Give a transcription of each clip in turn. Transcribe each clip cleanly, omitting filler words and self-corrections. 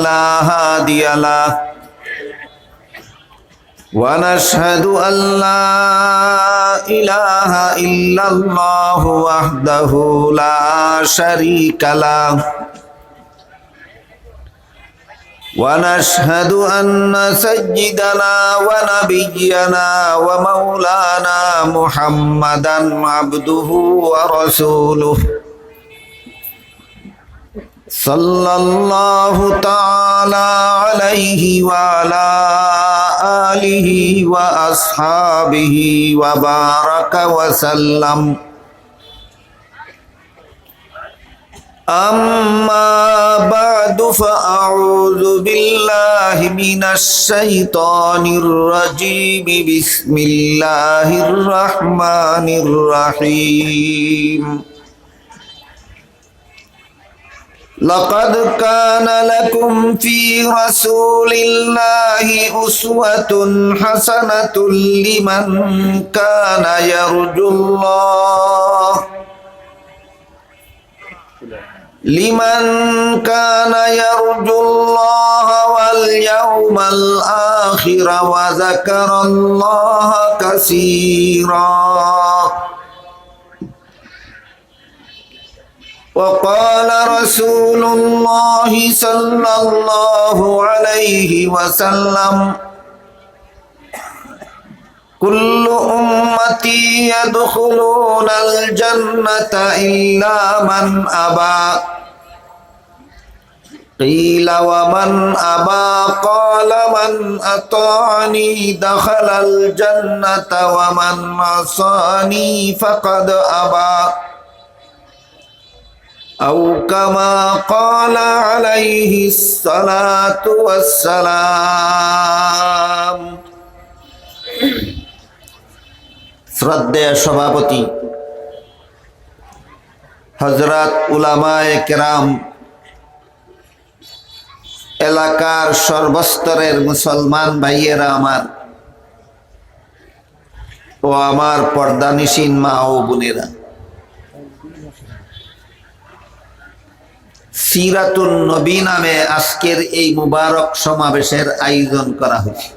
لا هادي له ونشهد أن لا إله إلا الله وحده لا شريك له ونشهد أن سيدنا ونبينا ومولانا محمدا عبده ورسوله صلى الله تعالى عليه وعلى آله وأصحابه وبارك وسلم أما بعد فأعوذ بالله من الشيطان الرجيم بسم الله الرحمن الرحيم لقد كان لكم في رسول الله أسوة حسنة لمن كان يرجو الله واليوم الآخر وذكر الله كثيرا وقال رسول الله صلى الله عليه وسلم كل أمتي يدخلون الجنة إلا من أبى قيل ومن أبى قال من أطاعني دخل الجنة ومن عصاني فقد أبى أو كما قال عليه الصلاة والسلام শ্রদ্ধেয় সভাপতি হযরত উলামায়ে কেরাম, এলাকার সর্বস্তরের মুসলমান ভাইয়েরা আমার ও আমার পর্দানিশীন মা ও বোনেরা, সিরাতুন নবী নামে আজকের এই মুবারক সমাবেশের আয়োজন করা হয়েছে।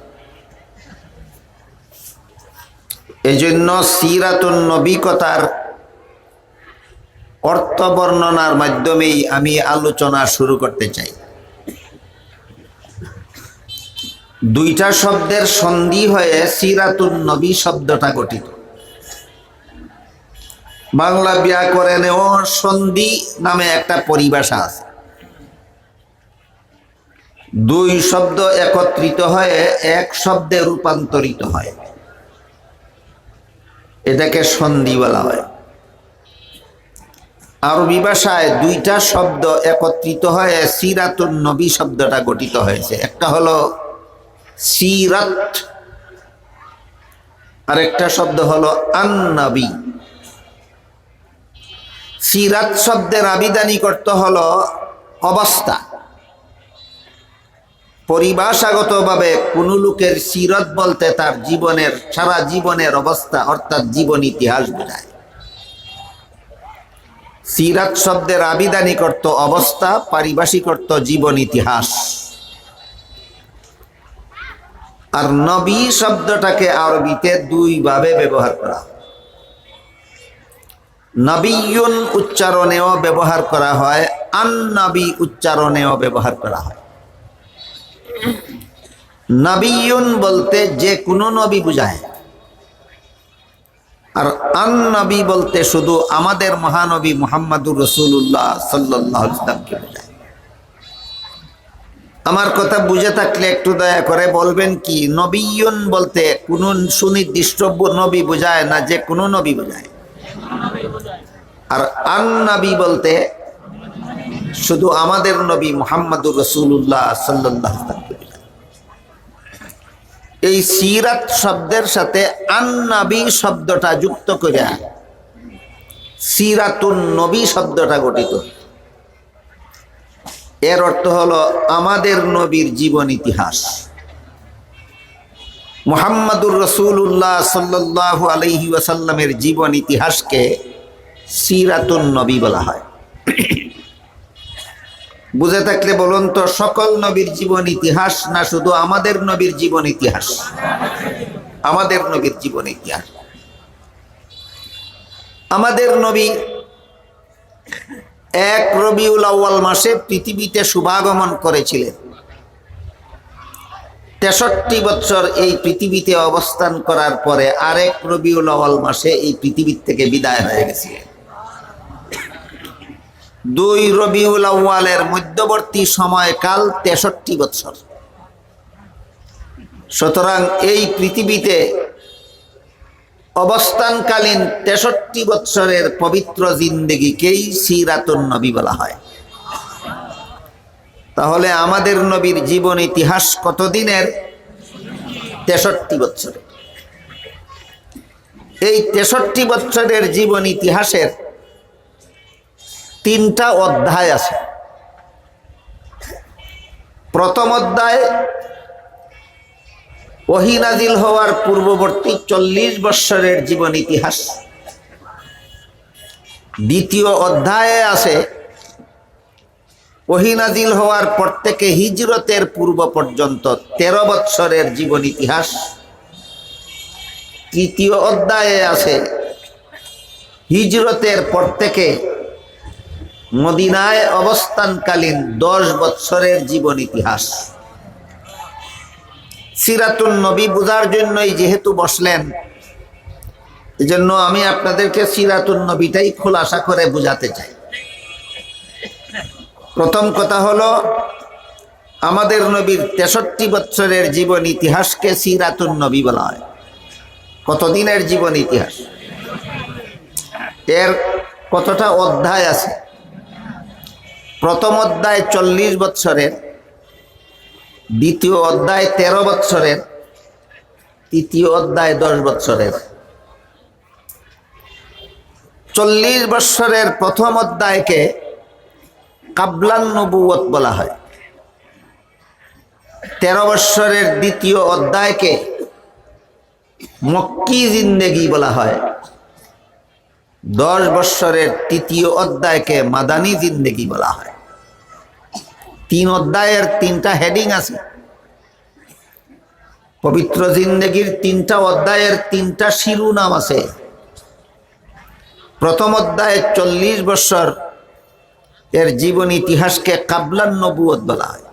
এজন্য সিরাতুন নবী কথার অর্থ বর্ণনার মাধ্যমেই আমি আলোচনা শুরু করতে চাই। দুইটা শব্দের সন্ধি হয়ে সিরাতুন নবী শব্দটা গঠিত। বাংলা ব্যাকরণেও সন্ধি নামে একটা পরিভাষা আছে। দুই শব্দ একত্রিত হয়ে এক শব্দে রূপান্তরিত হয়, এটাকে সন্ধি বলা হয়। আরবি ভাষায় দুইটা শব্দ একত্রিত হয়ে সিরাতুন নবী শব্দটা গঠিত হয়েছে। একটা হলো সিরাত, আর একটা শব্দ হলো আন-নবী। সিরাত শব্দের আবিধানিক অর্থ হলো অবস্থা। পরিভাষাগতভাবে কোন লোকের সিরত বলতে তার জীবনের সারা জীবনের অবস্থা অর্থাৎ জীবন ইতিহাস বোঝায়। সিরাত শব্দের আবিধানিক অর্থ অবস্থা, পারিভাষিক অর্থ জীবন ইতিহাস। আর নবী শব্দটাকে আরবিতে দুই ভাবে ব্যবহার করা হয়। নবিয়ুন উচ্চারণেও ব্যবহার করা হয়, আন-নবী উচ্চারণেও ব্যবহার করা হয়। নবিয়ুন বলতে যে কোনো নবী বোঝায়, আর আন-নবী বলতে শুধু আমাদের মহানবী মুহাম্মদুর রাসূলুল্লাহ সাল্লাল্লাহু আলাইহি ওয়াসাল্লামকে বোঝায়। আমার কথা বুঝে থাকলে একটু দয়া করে বলবেন কি নবিয়ুন বলতে কোন সুনির্দিষ্ট নবী বোঝায় না যে কোনো নবী বোঝায়? আর আন-নবী বলতে শুধু আমাদের নবী মুহাম্মদুর রাসূলুল্লাহ সাল্লাল্লাহু আলাইহি ওয়াসাল্লাম। এই সিরাত শব্দের সাথে আন-নবী শব্দটা যুক্ত করে সিরাতুন নবী শব্দটা গঠিত। এর অর্থ হলো আমাদের নবীর জীবন ইতিহাস। মুহাম্মদুর রাসূলুল্লাহ সাল্লাল্লাহু আলাইহি ওয়াসাল্লামের জীবন ইতিহাসকে সিরাতুন নবী বলা হয়। বুঝে থাকলে বলুন তো, সকল নবীর জীবন ইতিহাস না শুধু আমাদের নবীর জীবন ইতিহাস? আমাদের নবীর জীবন ইতিহাস। আমাদের নবী এক রবিউল আউয়াল মাসে পৃথিবীতে শুভাগমন করেছিলেন। 63 বছর এই পৃথিবীতে অবস্থান করার পরে আরেক রবিউল আউয়াল মাসে এই পৃথিবী থেকে বিদায় হয়ে গেছিলেন। 2 রবিউল আউয়ালের মধ্যবর্তী সময়কাল 63 বছর। সুতরাং এই পৃথিবীতে অবস্থানকালীন 63 বছরের পবিত্র জিন্দেগিকেই সিরাতুন নবী বলা হয়। তাহলে আমাদের নবীর জীবন ইতিহাস কতদিনের? 63 বছরের। এই 63 বছরের জীবন ইতিহাসের 3টা অধ্যায় আছে। প্রথম অধ্যায় ওহী নাজিল হওয়ার পূর্ববর্তী 40 বছরের জীবন ইতিহাস। দ্বিতীয় অধ্যায়ে আছে ওহী নাজিল হওয়ার পর থেকে হিজরতের পূর্ব পর্যন্ত 13 বছরের জীবন ইতিহাস। তৃতীয় অধ্যায়ে আছে হিজরতের পর থেকে মদিনায় অবস্থানকালীন 10 বছরের জীবন ইতিহাস। সিরাতুন নবী বোঝার জন্যই যেহেতু বসলেন, এজন্য আমি আপনাদেরকে সিরাতুন নবীটাই খোলাসা করে বোঝাতে চাই। প্রথম কথা হলো, আমাদের নবীর 63 বছরের জীবন ইতিহাসকে সিরাতুন নবী বলা হয়। কতদিনের জীবন ইতিহাস? এর কতটা অধ্যায় আছে? প্রথম অধ্যায় 40 বছরের, দ্বিতীয় অধ্যায় 13 বছরের, তৃতীয় অধ্যায় 10 বছরের। 40 বছরের প্রথম অধ্যায়কে কাবলান নবুয়ত বলা হয়। 13 বছরের দ্বিতীয় অধ্যায়কে মক্কি জিন্দেগি বলা হয়। 10 বছরের তৃতীয় অধ্যায়কে মাদানী জিন্দেগি বলা হয়। 3 অধ্যায়ের 3টা হেডিং আছে। পবিত্র জিন্দেগির 3টা অধ্যায়ের 3টা শিরোনাম আছে। প্রথম অধ্যায়ে 40 বছর এর জীবন ইতিহাসকে কাবলান নবুয়ত বলা হয়।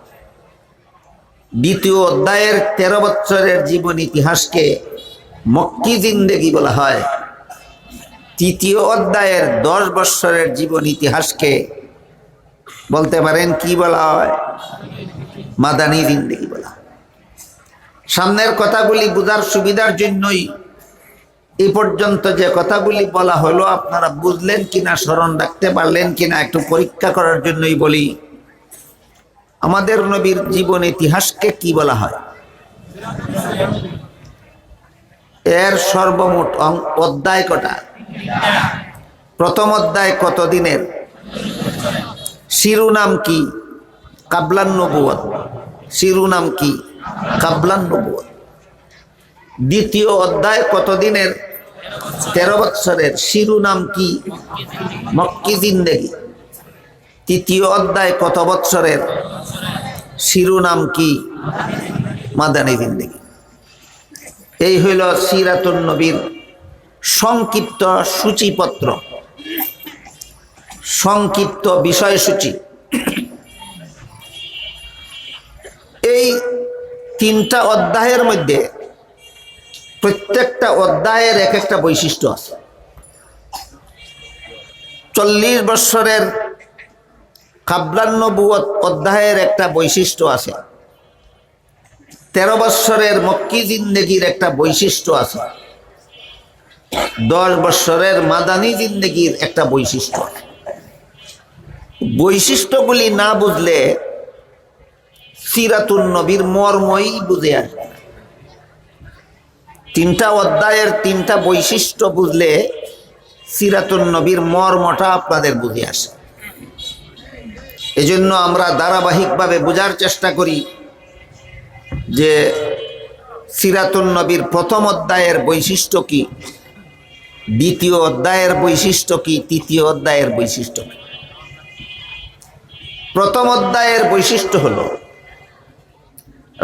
দ্বিতীয় অধ্যায়ের 13 বছরের জীবন ইতিহাসকে মক্কি জিন্দেগি বলা হয়। তৃতীয় অধ্যায়ের 10 বছরের জীবন ইতিহাসকে বলতে পারেন কি বলা হয়? মাদানী জিন্দেগি বলা হয়। সামনের কথাগুলি বোঝার সুবিধার জন্যই এই পর্যন্ত যে কথাগুলি বলা হলো আপনারা বুঝলেন কিনা, স্মরণ রাখতে পারলেন কিনা একটু পরীক্ষা করার জন্যই বলি। আমাদের নবীর জীবন ইতিহাসকে কি বলা হয়? এর সর্বমোট অধ্যায় কটা? প্রথম অধ্যায় কত দিনের? শিরোনাম কি? কাবলান নবুয়ত। শিরোনাম কি? কাবলান নবুয়ত। দ্বিতীয় অধ্যায় কত দিনের? 13 বছরের। শিরোনাম কি? মক্কি জিন্দেগি। তৃতীয় অধ্যায় কত বছরের? শিরোনাম কি? মাদানী জিন্দেগি। এই হইল সিরাতুন নবীর সংক্ষিপ্ত সূচিপত্র, সংক্ষিপ্ত বিষয়সূচি। এই 3টা অধ্যায়ের মধ্যে প্রত্যেকটা অধ্যায়ের এক একটা বৈশিষ্ট্য আছে। 40 বছরের কাবলান নবুয়ত অধ্যায়ের একটা বৈশিষ্ট্য আছে। 13 বছরের মক্কি জিন্দেগির একটা বৈশিষ্ট্য আছে। 10 বছরের মাদানী জিন্দেগির একটা বৈশিষ্ট্য আছে। বৈশিষ্ট্যগুলি না বুঝলে সিরাতুন নবীর মর্মই বুঝে আসবে। 3টা অধ্যায়ের 3টা বৈশিষ্ট্য বুঝলে সিরাতুন নবীর মর্মটা আপনাদের বুঝে আসে। এজন্য আমরা ধারাবাহিকভাবে বোঝার চেষ্টা করি যে সিরাতুন নবীর প্রথম অধ্যায়ের বৈশিষ্ট্য কি, দ্বিতীয় অধ্যায়ের বৈশিষ্ট্য কি, তৃতীয় অধ্যায়ের বৈশিষ্ট্য কি। প্রথম অধ্যায়ের বৈশিষ্ট্য হলো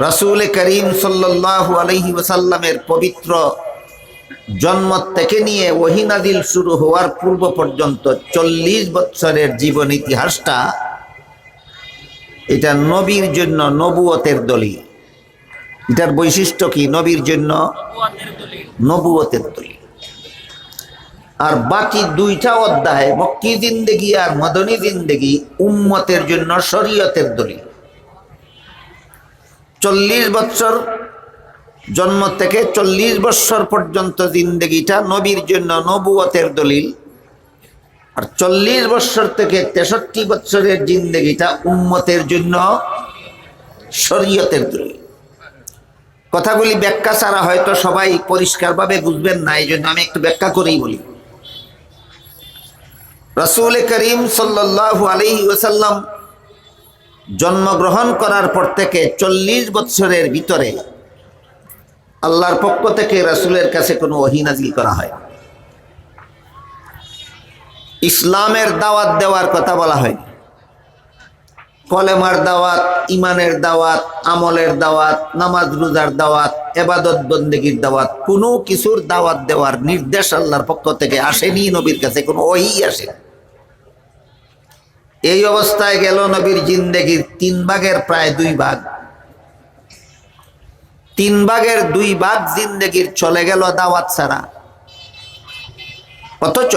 রাসূল করিম সাল্লাল্লাহু আলাইহি ওয়াসাল্লামের পবিত্র জন্ম থেকে নিয়ে ওহী নাযিল শুরু হওয়ার পূর্ব পর্যন্ত 40 বছরের জীবন ইতিহাসটা এটা নবীর জন্য নবুয়তের দলিল। এটার বৈশিষ্ট্য কি? নবীর জন্য নবুয়তের দলিল। আর বাকি দুইটা অধ্যায় মক্কি জিন্দেগি আর মদনী জিন্দেগি উম্মতের জন্য শরীয়তের দলিল। 40 বছর জন্ম থেকে 40 বছর পর্যন্ত জিন্দেগিটা নবীর জন্য নবুয়তের দলিল, আর 40 বছর থেকে 63 বছরের জিন্দেগিটা উম্মতের জন্য শরীয়তের দলিল। কথাগুলি ব্যাখ্যা ছাড়া হয়তো সবাই পরিষ্কারভাবে বুঝবেন না, এই জন্য আমি একটু ব্যাখ্যা করেই বলি। রাসূল করিম সাল্লাল্লাহু আলাইহি ওয়াসাল্লাম জন্মগ্রহণ করার পর থেকে 40 বছরের ভিতরে আল্লাহর পক্ষ থেকে রাসূলের কাছে কোনো ওহী নাযিল করা হয়। ইসলামের দাওয়াত দেওয়ার কথা বলা হয়, কলেমার দাওয়াত, ইমানের দাওয়াত, আমলের দাওয়াত, নামাজ রোজার দাওয়াত, ইবাদত বন্দেগীর দাওয়াত, কোনো কিছুর দাওয়াত দেওয়ার নির্দেশ আল্লাহর পক্ষ থেকে আসেনি, নবীর কাছে কোনো ওহী আসে। এই অবস্থায় গেল নবীর জিন্দেগির 3 ভাগের প্রায় 2 ভাগ। 3 ভাগের 2 ভাগ জিন্দেগির চলে গেল দাওয়াত ছাড়া। অথচ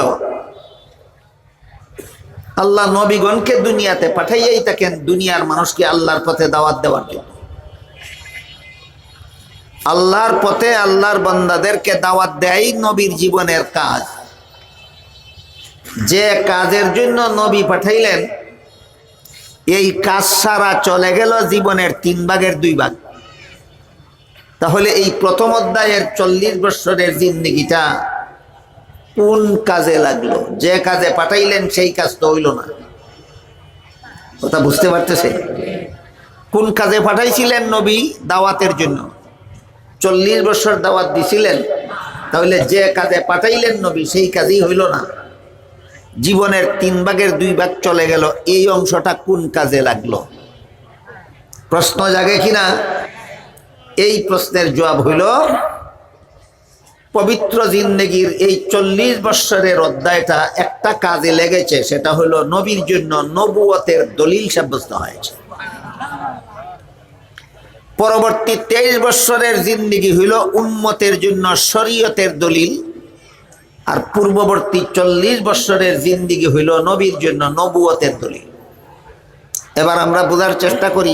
আল্লাহ নবীগণকে দুনিয়াতে পাঠাইয়াই থাকেন দুনিয়ার মানুষকে আল্লাহর পথে দাওয়াত দেওয়ার জন্য। আল্লাহর পথে আল্লাহর বান্দাদেরকে দাওয়াত দেয় নবীর জীবনের কাজ। যে কাজের জন্য নবী পাঠাইলেন এই কাজ সারা চলে গেল জীবনের 3 ভাগের 2 ভাগ। তাহলে এই প্রথম অধ্যায়ের 40 বছরের জিন্দেগিটা কোন কাজে লাগলো? যে কাজে পাঠাইলেন সেই কাজ তো হইল না। কথা বুঝতে পারতেছে? কোন কাজে পাঠাইছিলেন নবী? দাওয়াতের জন্য। 40 বছর দাওয়াত দিছিলেন, তাহলে যে কাজে পাঠাইলেন নবী সেই কাজই হইল না। জীবনের 3 ভাগের 2 ভাগ চলে গেল, এই অংশটা কোন কাজে লাগলো? প্রশ্ন জাগে কিনা? এই প্রশ্নের জবাব হইল পবিত্র জিন্দেগির এই 40 বছরের অধ্যায়টা একটা কাজে লেগেছে, সেটা হলো নবীর জন্য নবুয়তের দলিল সাব্যস্ত হয়েছে। পরবর্তী 23 বছরের জিন্দেগি হইল উম্মতের জন্য শরীয়তের দলিল, আর পূর্ববর্তী 40 বছরের জিন্দেগি হইল নবীর জন্য নবুয়তের দলিল। এবার আমরা বোঝার চেষ্টা করি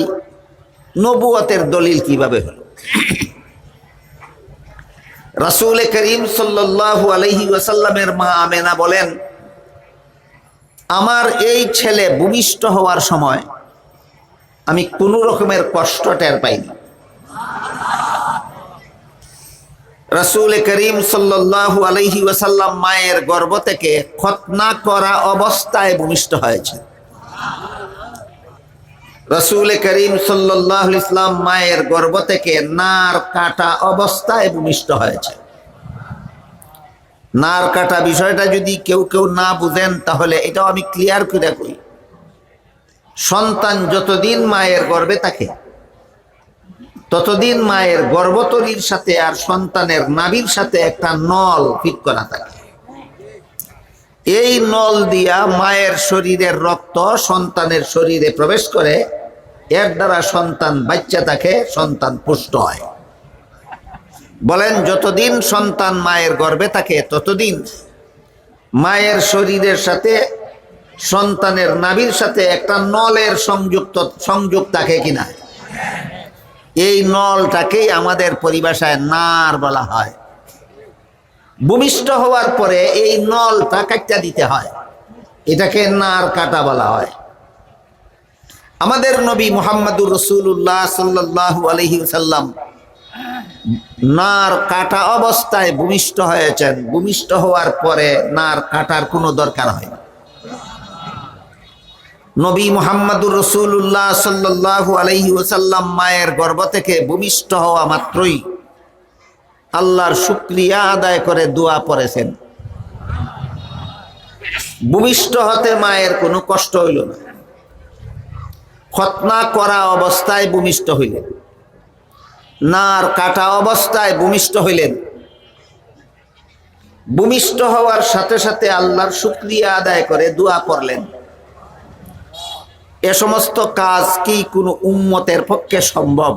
নবুয়তের দলিল কিভাবে হলো। রাসূল করিম সাল্লাল্লাহু আলাইহি ওয়াসাল্লামের মা আমেনা বলেন, আমার এই ছেলে ভূমিষ্ঠ হওয়ার সময় আমি কোনো রকমের কষ্ট টের পাইনি। রাসূল করিম সাল্লাল্লাহু আলাইহি ওয়াসাল্লাম মায়ের গর্ভ থেকে খতনা করা অবস্থায় ভূমিষ্ঠ হয়েছে। রাসূল করিম সাল্লাল্লাহু আলাইহি ওয়াসাল্লাম মায়ের গর্ভ থেকে নার কাটা অবস্থায় ভূমিষ্ঠ হয়েছে। নার কাটা বিষয়টা যদি কেউ কেউ না বুঝেন তাহলে এটাও আমি ক্লিয়ার করে কই। সন্তান যতদিন মায়ের গর্ভে থাকে ততদিন মায়ের গর্ভতলীর সাথে আর সন্তানের নাভির সাথে একটা নল ফিট করা থাকে। এই নল দিয়া মায়ের শরীরের রক্ত সন্তানের শরীরে প্রবেশ করে, এর দ্বারা সন্তান বাচ্চা থাকে, সন্তান পুষ্ট হয়। বলেন যতদিন সন্তান মায়ের গর্ভে থাকে ততদিন মায়ের শরীরের সাথে সন্তানের নাভির সাথে একটা নলের সংযোগ থাকে কিনা? এই নলটাকেই আমাদের পরিভাষায় নার বলা হয়। ভূমিষ্ঠ হওয়ার পরে এই নলটা কাটতে দিতে হয়, এটাকে নার কাটা বলা হয়। আমাদের নবী মুহাম্মদুর রাসূলুল্লাহ সাল্লাল্লাহু আলাইহি ওয়াসাল্লাম নার কাটা অবস্থায় ভূমিষ্ঠ হয়েছেন। ভূমিষ্ঠ হওয়ার পরে নার কাটার কোনো দরকার হয় না। নবী মুহাম্মদুর রাসূলুল্লাহ সাল্লাল্লাহু আলাইহি ওয়াসাল্লাম মায়ের গর্ভ থেকে ভূমিষ্ঠ হওয়া মাত্রই আল্লাহর শুকরিয়া আদায় করে দোয়া পড়েছেন। ভূমিষ্ঠ হতে মায়ের কোনো কষ্ট হইল না। খতনা করা অবস্থায় ভূমিষ্ঠ হইলেন, নার কাটা অবস্থায় ভূমিষ্ঠ হইলেন। ভূমিষ্ঠ হওয়ার সাথে সাথে আল্লাহর শুকরিয়া আদায় করে দোয়া করলেন। এ সমস্ত কাজ কি কোনো উম্মতের পক্ষে সম্ভব?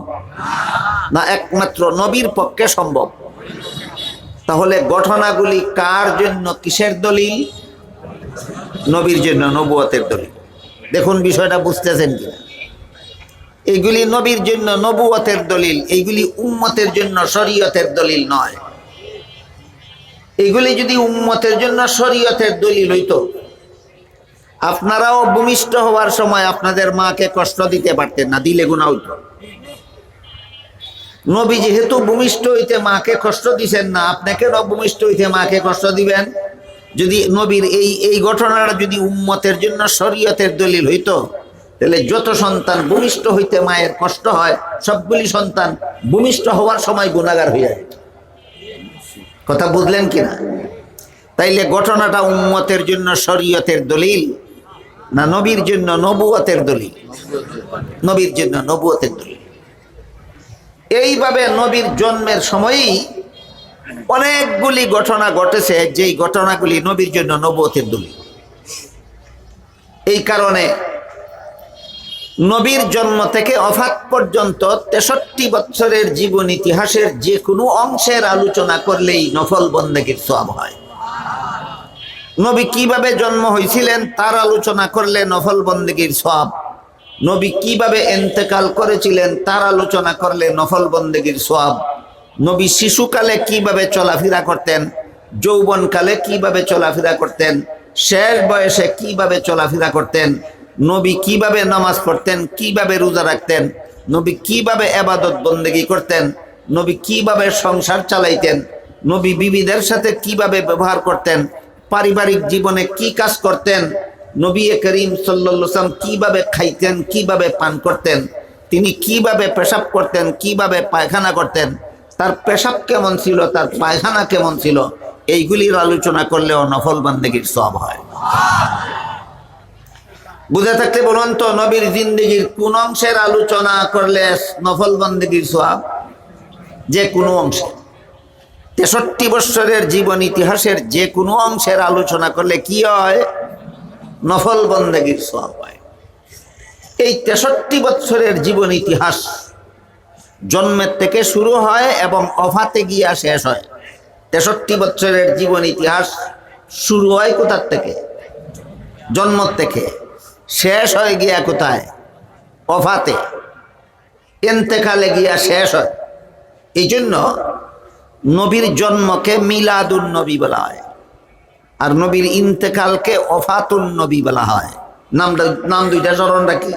না, একমাত্র নবীর পক্ষে সম্ভব। তাহলে ঘটনাগুলি কার জন্য, কিসের দলিল? নবীর জন্য, নবুয়তের দলিল। দেখুন বিষয়টা বুঝতেছেন কিনা? এইগুলি নবীর জন্য নবুয়তের দলিল, এইগুলি উম্মতের জন্য শরীয়তের দলিল নয়। এইগুলি যদি উম্মতের জন্য শরীয়তের দলিল হইতো, আপনারাও ভূমিষ্ঠ হওয়ার সময় আপনাদের মাকে কষ্ট দিতে পারতেন না, দিলে গুনাহ হইতো। নবী যেহেতু ভূমিষ্ঠ হইতে মাকে কষ্ট দিছেন না, আপনাকে ভূমিষ্ঠ হইতে মাকে কষ্ট দিবেন? যদি নবীর এই ঘটনাটা যদি উম্মতের জন্য শরীয়তের দলিল হইতো, তাহলে যত সন্তান ভূমিষ্ঠ হইতে মায়ের কষ্ট হয়, সবগুলি সন্তান ভূমিষ্ঠ হওয়ার সময় গুনাহগার হয়ে যায়। কথা বুঝলেন কিনা? তাইলে ঘটনাটা উম্মতের জন্য শরীয়তের দলিল না নবীর জন্য নবুয়তের দলিল? নবীর জন্য নবুয়তের দলিল। এইভাবে নবীর জন্মের সময়ই অনেকগুলি ঘটনা ঘটেছে, যেই ঘটনাগুলি নবীর জন্য নবুয়তের দলিল। এই কারণে নবীর জন্ম থেকে ওফাত পর্যন্ত 63 বছরের জীবন ইতিহাসের যে কোনো অংশের আলোচনা করলেই নফল বন্দেগীর সওয়াব হয়। নবী কিভাবে জন্ম হয়েছিলেন তার আলোচনা করলে নফল বন্দেগীর সওয়াব। নবী কিভাবে ইন্তেকাল করেছিলেন তার আলোচনা করলে নফল বন্দেগীর সওয়াব। নবী শিশুকালে কিভাবে চলাফেরা করতেন, যৌবনকালে কিভাবে চলাফেরা করতেন, শেষ বয়সে কিভাবে চলাফেরা করতেন, নবী কিভাবে নামাজ পড়তেন, কিভাবে রোজা রাখতেন, নবী কিভাবে ইবাদত বন্দেগী করতেন, নবী কিভাবে সংসার চালাইতেন, নবী বিবিদের সাথে কিভাবে ব্যবহার করতেন, পারিবারিক জীবনে কি কাজ করতেন, নবী করিম সাল্লাল্লাহু আলাইহি ওয়াসাল্লাম কিভাবে খাইতেন, কিভাবে পান করতেন, তিনি কিভাবে পেশাব করতেন, কিভাবে পায়খানা করতেন, তার পেশাব কেমন ছিল, তার পায়খানা কেমন ছিল, এইগুলির আলোচনা করলেও নফল বন্দেগীর সওয়াব হয়। বুঝে থাকতে বলুন তো, নবীর জিন্দেগির কোন অংশের আলোচনা করলে নফল বন্দেগীর সওয়াব? যে কোনো অংশে। 63 বছরের জীবন ইতিহাসের যে কোনো অংশের আলোচনা করলে কি হয়? নফল বন্দেগীর সওয়াব হয়। এই 63 বছরের জীবন ইতিহাস জন্মের থেকে শুরু হয় এবং ওফাতে গিয়া শেষ হয়। 63 বছরের জীবন ইতিহাস শুরু হয় কোথার থেকে? জন্ম থেকে। শেষ হয়ে গিয়া কোথায়? ওফাতে, ইন্তেকালে গিয়া শেষ হয়। এই জন্য নবীর জন্মকে মিলাদুন নবী বলা হয়, আর নবীর ইন্তেকালকে ওফাতুন নবী বলা হয়। নাম দুইটা চরণটা কি?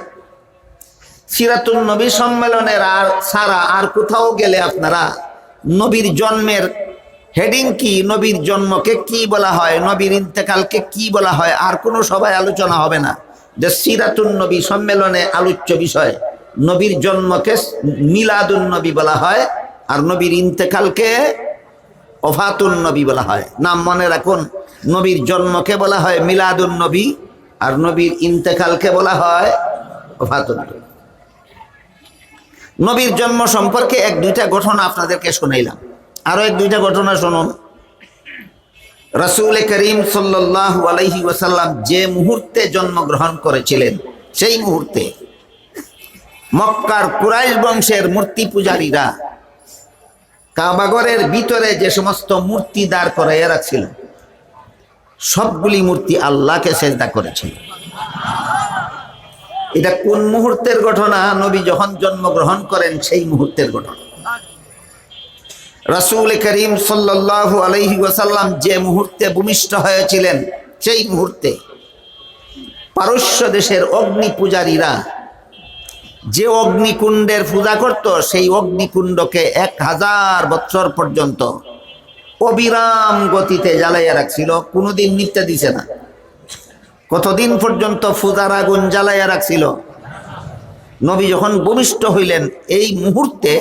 সিরাতুন নবী সম্মেলনের আর সারা আর কোথাও গেলে আপনারা নবীর জন্মের হেডিং কি, নবীর জন্মকে কি বলা হয়, নবীর ইন্তেকালকে কি বলা হয়, আর কোনো সবাই আলোচনা হবে না। যে সিরাতুন নবী সম্মেলনে আলোচ্য বিষয়, নবীর জন্মকে মিলাদুন নবী বলা হয়, আর নবীর ইন্তেকালকে ওফাতুন নবী বলা হয়। নাম মনে রাখুন, নবীর জন্মকে বলা হয় মিলাদুন নবী, আর নবীর ইন্তেকালকে বলা হয় ওফাতুন নবী। নবীর জন্ম সম্পর্কে এক দুইটা ঘটনা আপনাদেরকে শোনাইলাম, আরো এক দুইটা ঘটনা শুনুন। রাসূল করিম সাল্লাল্লাহু আলাইহি ওয়াসাল্লাম যে মুহূর্তে জন্মগ্রহণ করেছিলেন, সেই মুহূর্তে মক্কার কুরাইশ বংশের মূর্তি পূজারীরা কাবাঘরের ভিতরে যে সমস্ত মূর্তি দাঁড় করাইয়া রাখছিল, সবগুলি মূর্তি আল্লাহকে সেজদা করেছিল। এটা কোন মুহূর্তের ঘটনা? নবী যখন জন্মগ্রহণ করেন সেই মুহূর্তের ঘটনা। রাসূল করিম সাল্লাল্লাহু আলাইহি ওয়াসাল্লাম যে মুহূর্তে ভূমিষ্ঠ হয়েছিলেন, সেই মুহূর্তে পারস্য দেশের অগ্নি পূজারীরা যে অগ্নিকুণ্ডের পূজা করত, সেই অগ্নিকুণ্ডকে 1000 বছর পর্যন্ত অবিরাম গতিতে জ্বালাইয়া রাখছিল, কোনোদিন নিত্যা দিছে না। কতদিন পর্যন্ত পূজার আগুন জ্বালাইয়া রাখছিল? নবী যখন ভূমিষ্ঠ হইলেন, এই মুহূর্তে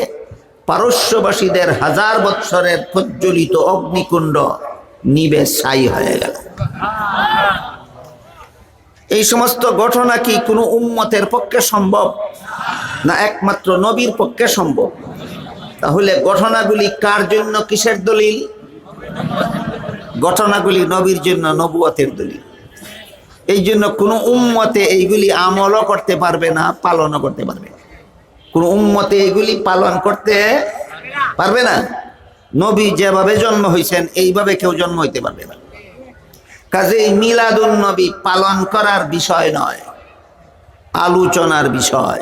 পারস্যবাসীদের 1000 বৎসরের প্রজ্বলিত অগ্নিকুণ্ড নিবে ছাই হয়ে গেল। এই সমস্ত ঘটনা কি কোনো উম্মতের পক্ষে সম্ভব, না একমাত্র নবীর পক্ষে সম্ভব? তাহলে ঘটনাগুলি কার জন্য, কিসের দলিল? ঘটনাগুলি নবীর জন্য, নবুয়তের দলিল। এই জন্য কোনো উম্মতে এইগুলি আমলও করতে পারবে না, পালনও করতে পারবে না। কোনো উম্মতে এইগুলি পালন করতে পারবে না। নবী যেভাবে জন্ম হয়েছেন এইভাবে কেউ জন্ম হইতে পারবে না। কাজেই মিলাদুন নবী পালন করার বিষয় নয়, আলোচনার বিষয়।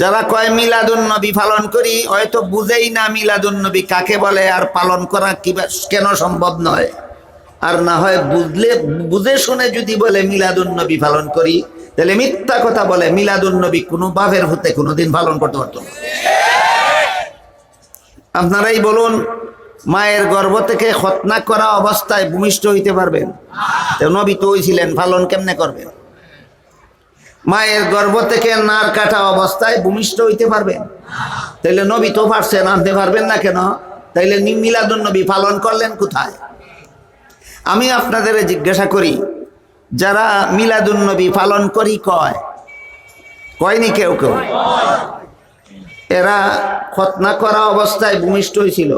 যারা কয় মিলাদুন নবী পালন করি, হয়তো বুঝেই না মিলাদুন নবী কাকে বলে, আর পালন করা কেন সম্ভব নয়। আর না হয় বুঝে শুনে যদি বলে মিলাদুন নবী পালন করি, তাহলে মিথ্যা কথা বলে। মিলাদুন নবী কোনো বাপের হতে কোনোদিন পালন করতে পারত না। আপনারাই বলুন, মায়ের গর্ভ থেকে খতনা করা অবস্থায় ভূমিষ্ঠ হইতে পারবেন? নবী তো হইছিলেন, পালন কেমনে করবেন? মায়ের গর্ভ থেকে নার কাটা অবস্থায় ভূমিষ্ঠ হইতে পারবেন? তাইলে নবী তো পারছেন, আনতে পারবেন না কেন? তাইলে মিলাদুন নবী পালন করলেন কোথায়? আমি আপনাদের জিজ্ঞাসা করি, যারা মিলাদুন নবী পালন করি কয়নি কেউ কেউ? এরা খতনা করা অবস্থায় ভূমিষ্ঠ হয়েছিল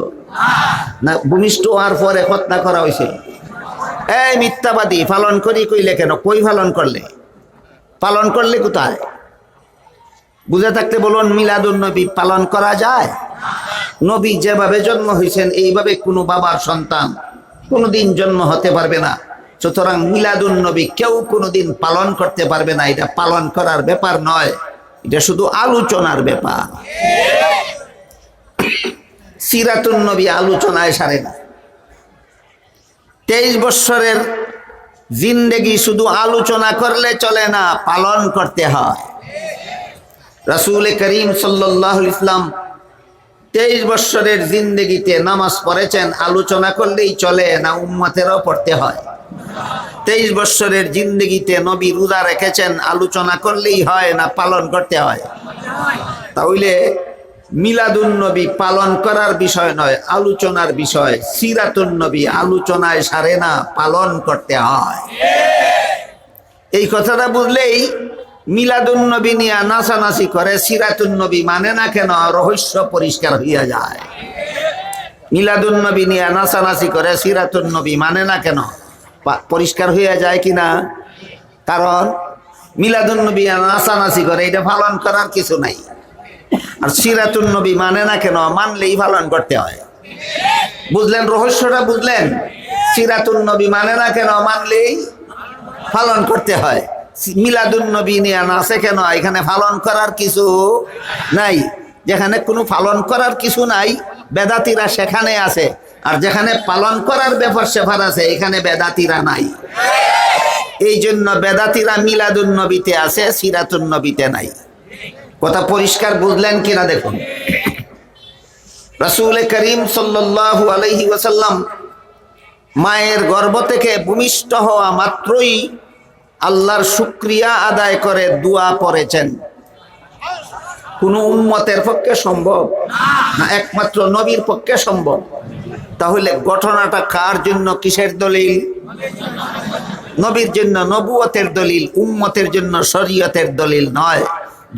না ভূমিষ্ঠ হওয়ার পরে খতনা করা হয়েছিল? এই মিথ্যাবাদী, পালন করি কইলে কেন? কই পালন করলে? পালন করলে কোথায়? বুঝে থাকতে বলুন, মিলাদুন নবী পালন করা যায়? নবী যেভাবে জন্ম হয়েছেন এইভাবে কোনো বাবার সন্তান কোনোদিন জন্ম হতে পারবে না। সুতরাং মিলাদুন নবী কেউ কোনোদিন পালন করতে পারবে না। এটা পালন করার ব্যাপার নয়, এটা শুধু আলোচনার ব্যাপার। সিরাতুন নবী আলোচনায় সারে না। 23 বৎসরের জিন্দেগি শুধু আলোচনা করলে চলে না, পালন করতে হয়। রাসূল করিম সাল্লাল্লাহু আলাইহি ওয়াসাল্লাম 23 বৎসরের জিন্দেগিতে নামাজ পড়েছেন, আলোচনা করলেই চলে না, উম্মতেরও পড়তে হয়। 23 বৎসরের জিন্দেগিতে নবী রোজা রেখেছেন, আলোচনা করলেই হয় না, পালন করতে হয়। তাহলে মিলাদুন নবী পালন করার বিষয় নয়, আলোচনার বিষয়। সিরাতুন নবী আলোচনায় সারে না, পালন করতে হয়। এই কথাটা বুঝলেই মিলাদুন নবী নিয়ে নাচানাচি করে সিরাতুন নবী মানে না কেন, রহস্য পরিষ্কার হইয়া যায়। মিলাদুন নবী নিয়ে নাচানাচি করে সিরাতুন নবী মানে না কেন, পরিষ্কার হইয়া যায় কিনা? কারণ মিলাদুন নবী নাচানাচি করে, এটা পালন করার কিছু নাই। আর সিরাতুন নবী মানে না কেন, মানলেই পালন করতে হয়। বুঝলেন রহস্যটা? বুঝলেন? সিরাতুন নবী মানে না কেন, মানলেই পালন করতে হয়। মিলাদুন নবী নিয়ে নাচে কেন? এখানে পালন করার কিছু নাই। যেখানে কোনো পালন করার কিছু নাই, বেদাতিরা সেখানে আছে। আর যেখানে পালন করার ব্যাপার সেফার আছে, এখানে বেদাতিরা নাই। এই জন্য বেদাতিরা মিলাদুন নবীতে আছে, সিরাতুন নবীতে নাই। কথা পরিষ্কার বুঝলেন কিনা দেখুন। রাসূল করিম সাল্লাল্লাহু আলাইহি ওয়াসাল্লাম মায়ের গর্ভ থেকে ভূমিষ্ঠ হওয়া মাত্রই আল্লাহর শুকরিয়া আদায় করে দোয়া পড়েছেন। কোনো উম্মতের পক্ষে সম্ভব না, একমাত্র নবীর পক্ষে সম্ভব। তাহলে ঘটনাটা কার জন্য, কিসের দলিল? নবীর জন্য, নবুয়তের দলিল। উম্মতের জন্য শরীয়তের দলিল নয়।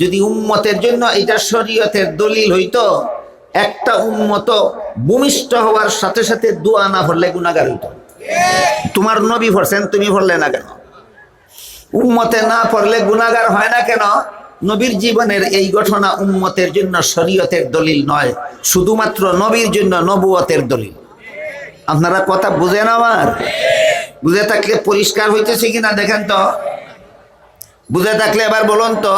যদি উম্মতের জন্য এটা শরীয়তের দলিল হইতো, একটা উম্মত ভূমিষ্ঠ হওয়ার সাথে সাথে দোয়া না পড়লে গুনাহগার হইতো। তোমার নবী পড়ছেন, তুমি পড়লে না কেন? উম্মতে না পড়লে গুনাহগার হয় না কেন? নবীর জীবনের এই ঘটনা উম্মতের জন্য শরীয়তের দলিল নয়, শুধুমাত্র নবীর জন্য নবুয়তের দলিল। আপনারা কথা বুঝেন আমার? বুঝে থাকলে পরিষ্কার হইতেছে কিনা দেখেন তো। বুঝে থাকলে এবার বলুন তো,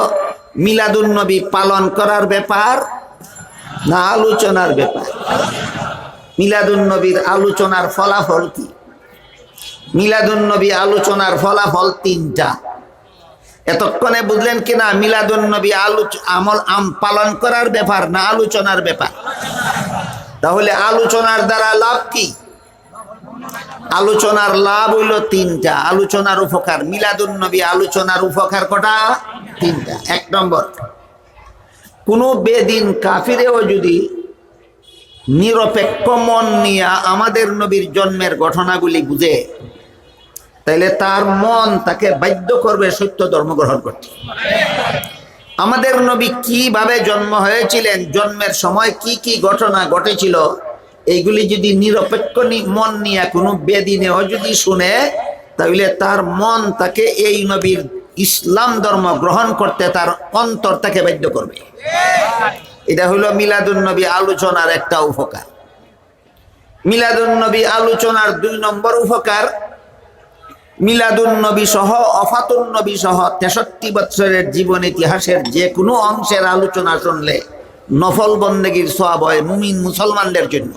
মিলাদুন নবী পালন করার ব্যাপার না আলোচনার ব্যাপার? মিলাদুন নবীর আলোচনার ফলাফল কি? মিলাদুন নবী আলোচনার ফলাফল 3টা। এতক্ষণে বুঝলেন কিনা? মিলাদুন নবী পালন করার ব্যাপার না আলোচনার ব্যাপার? তাহলে আলোচনার দ্বারা লাভ কি? আলোচনার লাভ হইল 3টা। আলোচনার উপকার, মিলাদুন নবী আলোচনার উপকার কটা? 3টা। 1 নম্বর, কোনো বেদিন কাফিরেও যদি নিরপেক্ষ মন নিয়ে আমাদের নবীর জন্মের ঘটনাগুলি বুঝে, তাইলে তার মন তাকে বাধ্য করবে সত্য ধর্ম গ্রহণ করতে। আমাদের নবী কিভাবে জন্ম হয়েছিলেন, জন্মের সময় কি কি ঘটনা ঘটেছিল, এইগুলি যদি নিরপেক্ষ মন নিয়ে কোনো বেদিনেও যদি শুনে, তাহলে তার মন তাকে এই নবীর ইসলাম ধর্ম গ্রহণ করতে তার অন্তর তাকে বাধ্য করবে। এটা হলো মিলাদুন নবী আলোচনার একটা উপকার। মিলাদুন নবী আলোচনার 2 নম্বর উপকার, মিলাদুন নবী সহ ওফাতুন নবী সহ 63 বছরের জীবন ইতিহাসের যে কোনো অংশের আলোচনা শুনলে নফল বন্দেগীর সওয়াব হয় মুমিন মুসলমানদের জন্য।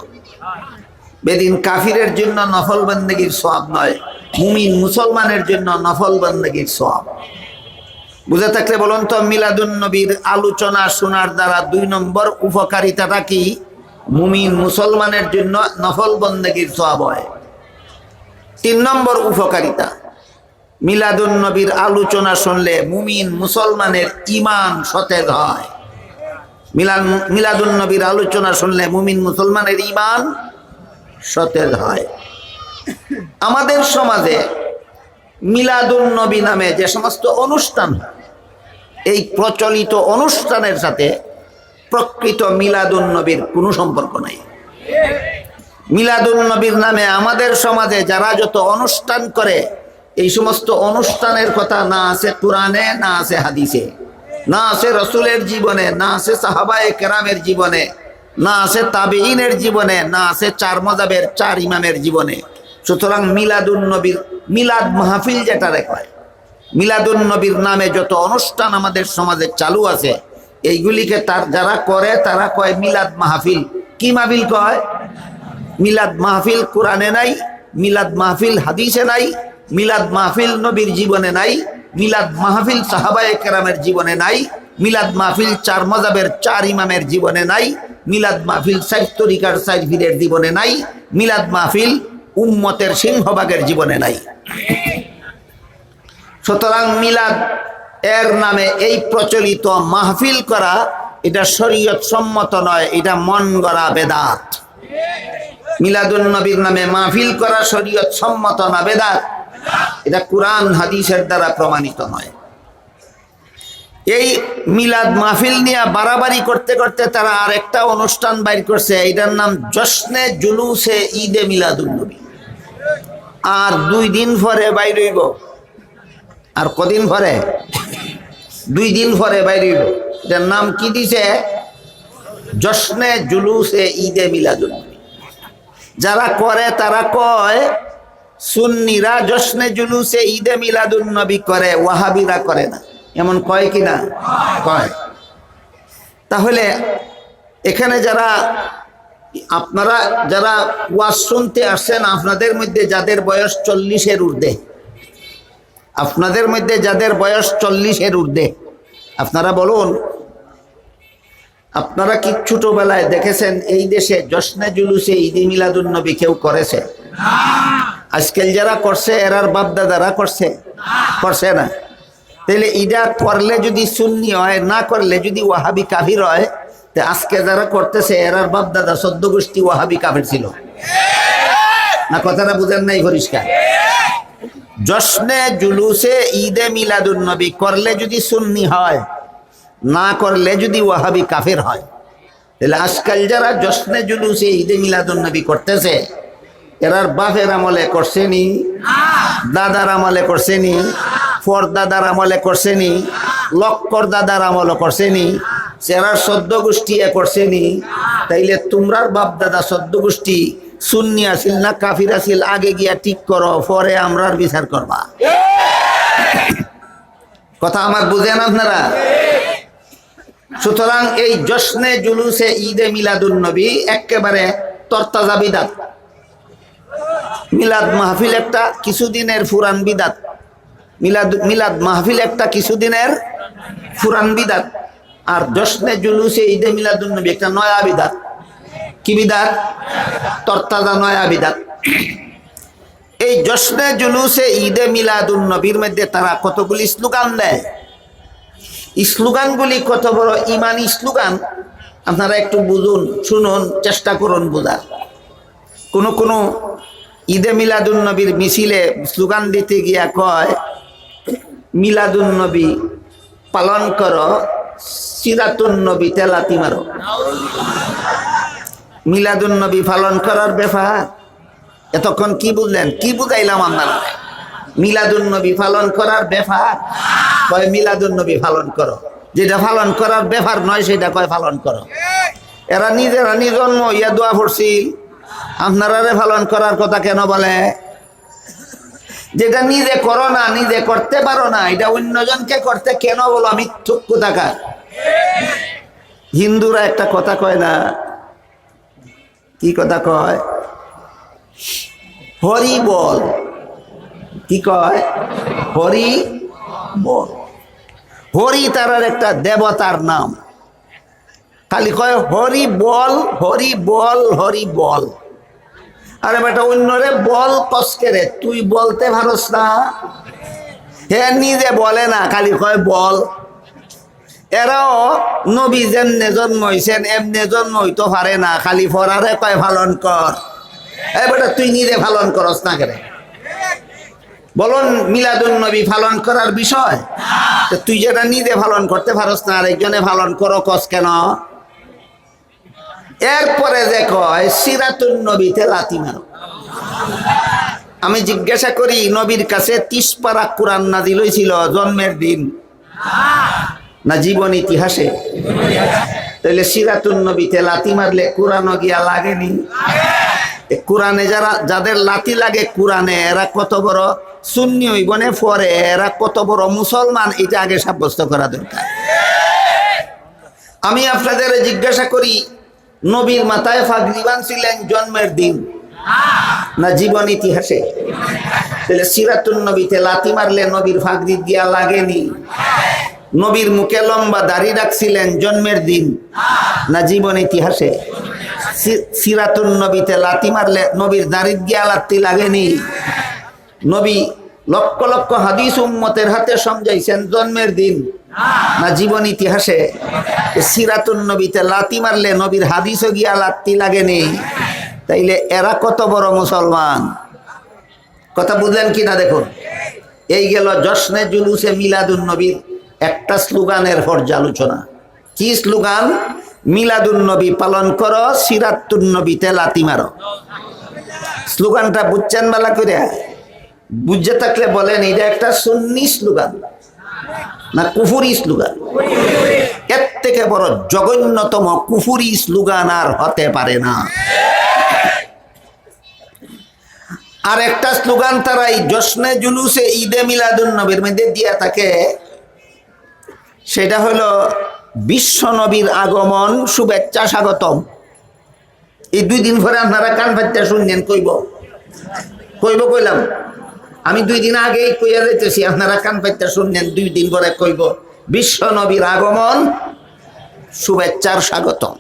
বেদিন কাফিরের জন্য নফল বন্দেগীর সওয়াব নয়, মুমিন মুসলমানের জন্য নফল বন্দেগীর সওয়াব। বুঝে থাকলে বলুন তো, মিলাদুন নবীর আলোচনা শোনার দ্বারা 2 নম্বর উপকারিতাটা কি? মুমিন মুসলমানের জন্য নফল বন্দেগীর সওয়াব হয়। 3 নম্বর উপকারিতা, মিলাদুন নবীর আলোচনা শুনলে মুমিন মুসলমানের ঈমান সতেজ হয়। মিলাদুন নবীর আলোচনা শুনলে মুমিন মুসলমানের ঈমান সতেজ হয়। আমাদের সমাজে মিলাদুন নবী নামে যে সমস্ত অনুষ্ঠান, এই প্রচলিত অনুষ্ঠানের সাথে প্রকৃত মিলাদুন নবীর কোনো সম্পর্ক নাই। মিলাদুন নবীর নামে আমাদের সমাজে যারা যত অনুষ্ঠান করে, এই সমস্ত অনুষ্ঠানের কথা না আছে কোরআনে, না আছে হাদিসে, না আছে রসুলের জীবনে, না আছে সাহাবায়ে কেরামের জীবনে, না আছে তাবেঈনের জীবনে, না আছে 4 মাযহাবের 4 ইমামের জীবনে। সুতরাং মিলাদুন নবীর মিলাদ মাহফিল যেটা কয়, মিলাদুন নবীর নামে যত অনুষ্ঠান আমাদের সমাজে চালু আছে, এইগুলিকে যারা করে তারা কয় মিলাদ মাহফিল। কি মাহফিল কয়? মিলাদ মাহফিল কোরআনে নাই, মিলাদ মাহফিল হাদিসে নাই, মিলাদ মাহফিল নবীর জীবনে নাই, মিলাদ মাহফিল সাহাবায়ে কেরামের জীবনে নাই, মিলাদ মাহফিল 4 মাযহাবের 4 ইমামের জীবনে নাই, মিলাদ মাহফিল 4 তরিকার 4 পীরের জীবনে নাই, মিলাদ মাহফিল উম্মতের সিংহভাগের জীবনে নাই। সুতরাং মিলাদ এর নামে এই প্রচলিত মাহফিল করা, এটা শরীয়ত সম্মত নয়, এটা মন গড়া বেদাত। মিলাদুন নবীর নামে মাহফিল করা শরীয়ত সম্মত না, বেদাত। এটা কুরআন হাদিসের দ্বারা প্রমাণিত নয়। এই মিলাদ মাহফিল নিয়ে বাড়াবাড়ি করতে করতে তারা আরেকটা অনুষ্ঠান বাইর করছে, এটার নাম জশ্নে জুলুসে ঈদে মিলাদুন নবী। আর 2 দিন পরে বাইর হইব। আর কদিন পরে? 2 দিন পরে বাইর হইব। এটার নাম কি দিছে? জশ্নে জুলুসে ঈদে মিলাদুন নবী। যারা করে তারা কয় সুন্নিরা জশ্নে জুলুসে ঈদে মিলাদুন নবী করে, ওয়াহাবিরা করে না। এমন কয় কিনা? কয়। তাহলে এখানে আপনারা যারা ওয়াজ শুনতে আসছেন, আপনাদের মধ্যে যাদের বয়স 40-এর ঊর্ধ্বে, আপনাদের মধ্যে যাদের বয়স 40-এর ঊর্ধ্বে, আপনারা বলুন, আপনারা কি ছোটবেলায় দেখেছেন এই দেশে জশ্নে জুলুসে ঈদে মিলাদুন নবী কেউ করেছে? আজকাল যারা করছে এরার বাপ দাদারা করছে? করছে না। তাহলে এটা করলে যদি সুন্নি হয়, না করলে যদি ওয়াহাবি কাফির হয়, তে আজকে যারা করতেছে এরার বাপ দাদা 14 গোষ্ঠী ওয়াহাবি কাফির ছিল না? কথাটা বুঝেন নাই পরিষ্কার? জশ্নে জুলুসে ঈদে মিলাদুন নবী করলে যদি সুন্নি হয়, না করলে যদি ওয়াহাবি কাফির হয়, তাহলে আজকাল যারা জশ্নে জুলুসে ঈদে মিলাদুন নবী করতেছে, এরার বাপের আমলে করছেনি, দাদার আমলে করছেনি, পরদাদার আমলে করছেনি, লক্কর দাদার আমলে করছেনি, এরার 14 গোষ্ঠী করছেনি। তাইলে তোমরার বাপ দাদা 14 গোষ্ঠী সুন্নি আসিল না কাফির আসিল, আগে গিয়া ঠিক করো, পরে আমরার বিচার করবা। কথা আমার বুঝেন আপনারা? সুতরাং এই জশ্নে জুলুসে ঈদে মিলাদুন নবী একেবারে তরতাজা বিদাত। মিলাদ মাহফিল একটা কিছুদিনের ফুরান বিদাত। মিলাদ মাহফিল একটা কিছুদিনের ফুরান বিদাত। আর জশ্নে জুলুসে ঈদে মিলাদুন নবী একটা নয়া বিদাত। কি বিদাত? তরতাজা নয়া বিদাত। এই জশ্নে জুলুসে ঈদে মিলাদুন নবীর মধ্যে তারা কতগুলি স্লোগান দেয়। স্লোগানগুলি কত বড় ইমানি স্লোগান আপনারা একটু বুঝুন, শুনুন, চেষ্টা করুন বোঝার। কোনো ঈদে মিলাদুন নবীর মিছিলে স্লোগান দিতে গিয়া কয়, মিলাদুন নবী পালন করো, সিরাতুন নবী তেলাতি মারো। মিলাদুন নবী পালন করার ব্যাপার এতক্ষণ কি বুঝলেন? কি বুঝাইলাম আপনারা? মিলাদুন নবী পালন করার ব্যাপার কয় মিলাদুন নবী পালন করো, যেটা পালন করার ব্যাপার নয় সেটা কয় পালন করো। এরা নিজেরা জন্ম ইয়া দোয়া পড়ছিল, আপনারা পালন করার কথা কেন বলে? যেটা নিজে করো না, নিজে করতে পারো না, এটা অন্যজনকে করতে কেন বলো? মিথ্যুক কোথাকার। হিন্দুরা একটা কথা কয় না, কি কথা কয়? হরি বল। কি কয়? হরি বল। হরি তার একটা দেবতার নাম, খালি কয় হরি বল, হরি বল, হরি বল। আরে বেটা, অন্যরে বল কসকে রে, তুই বলতে পারস না? হে নিজে বলে না, খালি কয় বল। এরাও নবী যেমনে জন্ম হইছেন এমনি জন্ম হইতে পারে না, খালি ফরারে কয় পালন কর। এ বেটা, তুই নিজে পালন করস না কেন? বলুন মিলাদুন নবী পালন করার বিষয়? তুই যেটা নিজে পালন করতে পারস না, আরেকজনে পালন করো কস কেন? এরপরে যে কয় সিরাতুন নবীতে লাথি মারো। আমি জিজ্ঞাসা করি, নবীর কাছে 30 পারা কোরআন নাজিল হয়েছিল জন্মের দিন না জীবন ইতিহাসে? তাহলে সিরাতুন নবীতে লাথি মারলে কোরআনও গিয়া লাগেনি? কোরআনে যাদের লাথি লাগে কোরআনে, এরা কত বড় সুন্নি হইবনে পরে, এরা কত বড় মুসলমান, এটা আগে সাব্যস্ত করা দরকার। আমি আপনাদের জিজ্ঞাসা করি, নবীর মাথায় পাগড়ি বাঁধছিলেন জন্মের দিন না জীবন ইতিহাসে? তাহলে সিরাতুন নবীতে লাথি মারলে নবীর পাগড়ি গিয়া লাগেনি? নবীর মুখে লম্বা দাড়ি রাখছিলেন জন্মের দিন না জীবন ইতিহাসে? সিরাতুন নবীতে লাথি মারলে নবীর দাড়ি গিয়া লাথি লাগেনি? নবী লক্ষ লক্ষ হাদিস উম্মতের হাতে সমঝাইছেন জন্মের দিন না জীবন ইতিহাসে? সিরাতুন নবীতে লাথি মারলে নবীর হাদিসও গিয়া লাথি লাগেনি? তাইলে এরা কত বড় মুসলমান, কথা বুঝলেন কিনা দেখুন। এই গেল জশ্নে জুলুসে মিলাদুন নবীর একটা স্লোগানের পর্যালোচনা। কি স্লোগান? মিলাদুন নবী পালন করো, সিরাতুন নবীতে লাথি মারো। স্লোগানটা বুঝছেন বালা করে? বুঝে থাকলে বলেন এটা একটা সুন্নি স্লোগান না কুফুরি স্লোগান? এর থেকে বড় জঘন্যতম কুফুরি স্লোগান আর হতে পারে না। আর একটা স্লোগান তারা এই জশ্নে জুলুসে ঈদে মিলাদুন নবীর মধ্যে দিয়া থাকে, সেটা হলো বিশ্ব নবীর আগমন, শুভেচ্ছা, স্বাগতম। এই 2 দিন পরে আপনারা কান পাইতে শুনলেন, কইলাম আমি 2 দিন আগেই কইয়া যাইতেছি, আপনারা কান পাইতে শুনলেন 2 দিন পরে কইব বিশ্ব নবীর আগমন, শুভেচ্ছার স্বাগতম।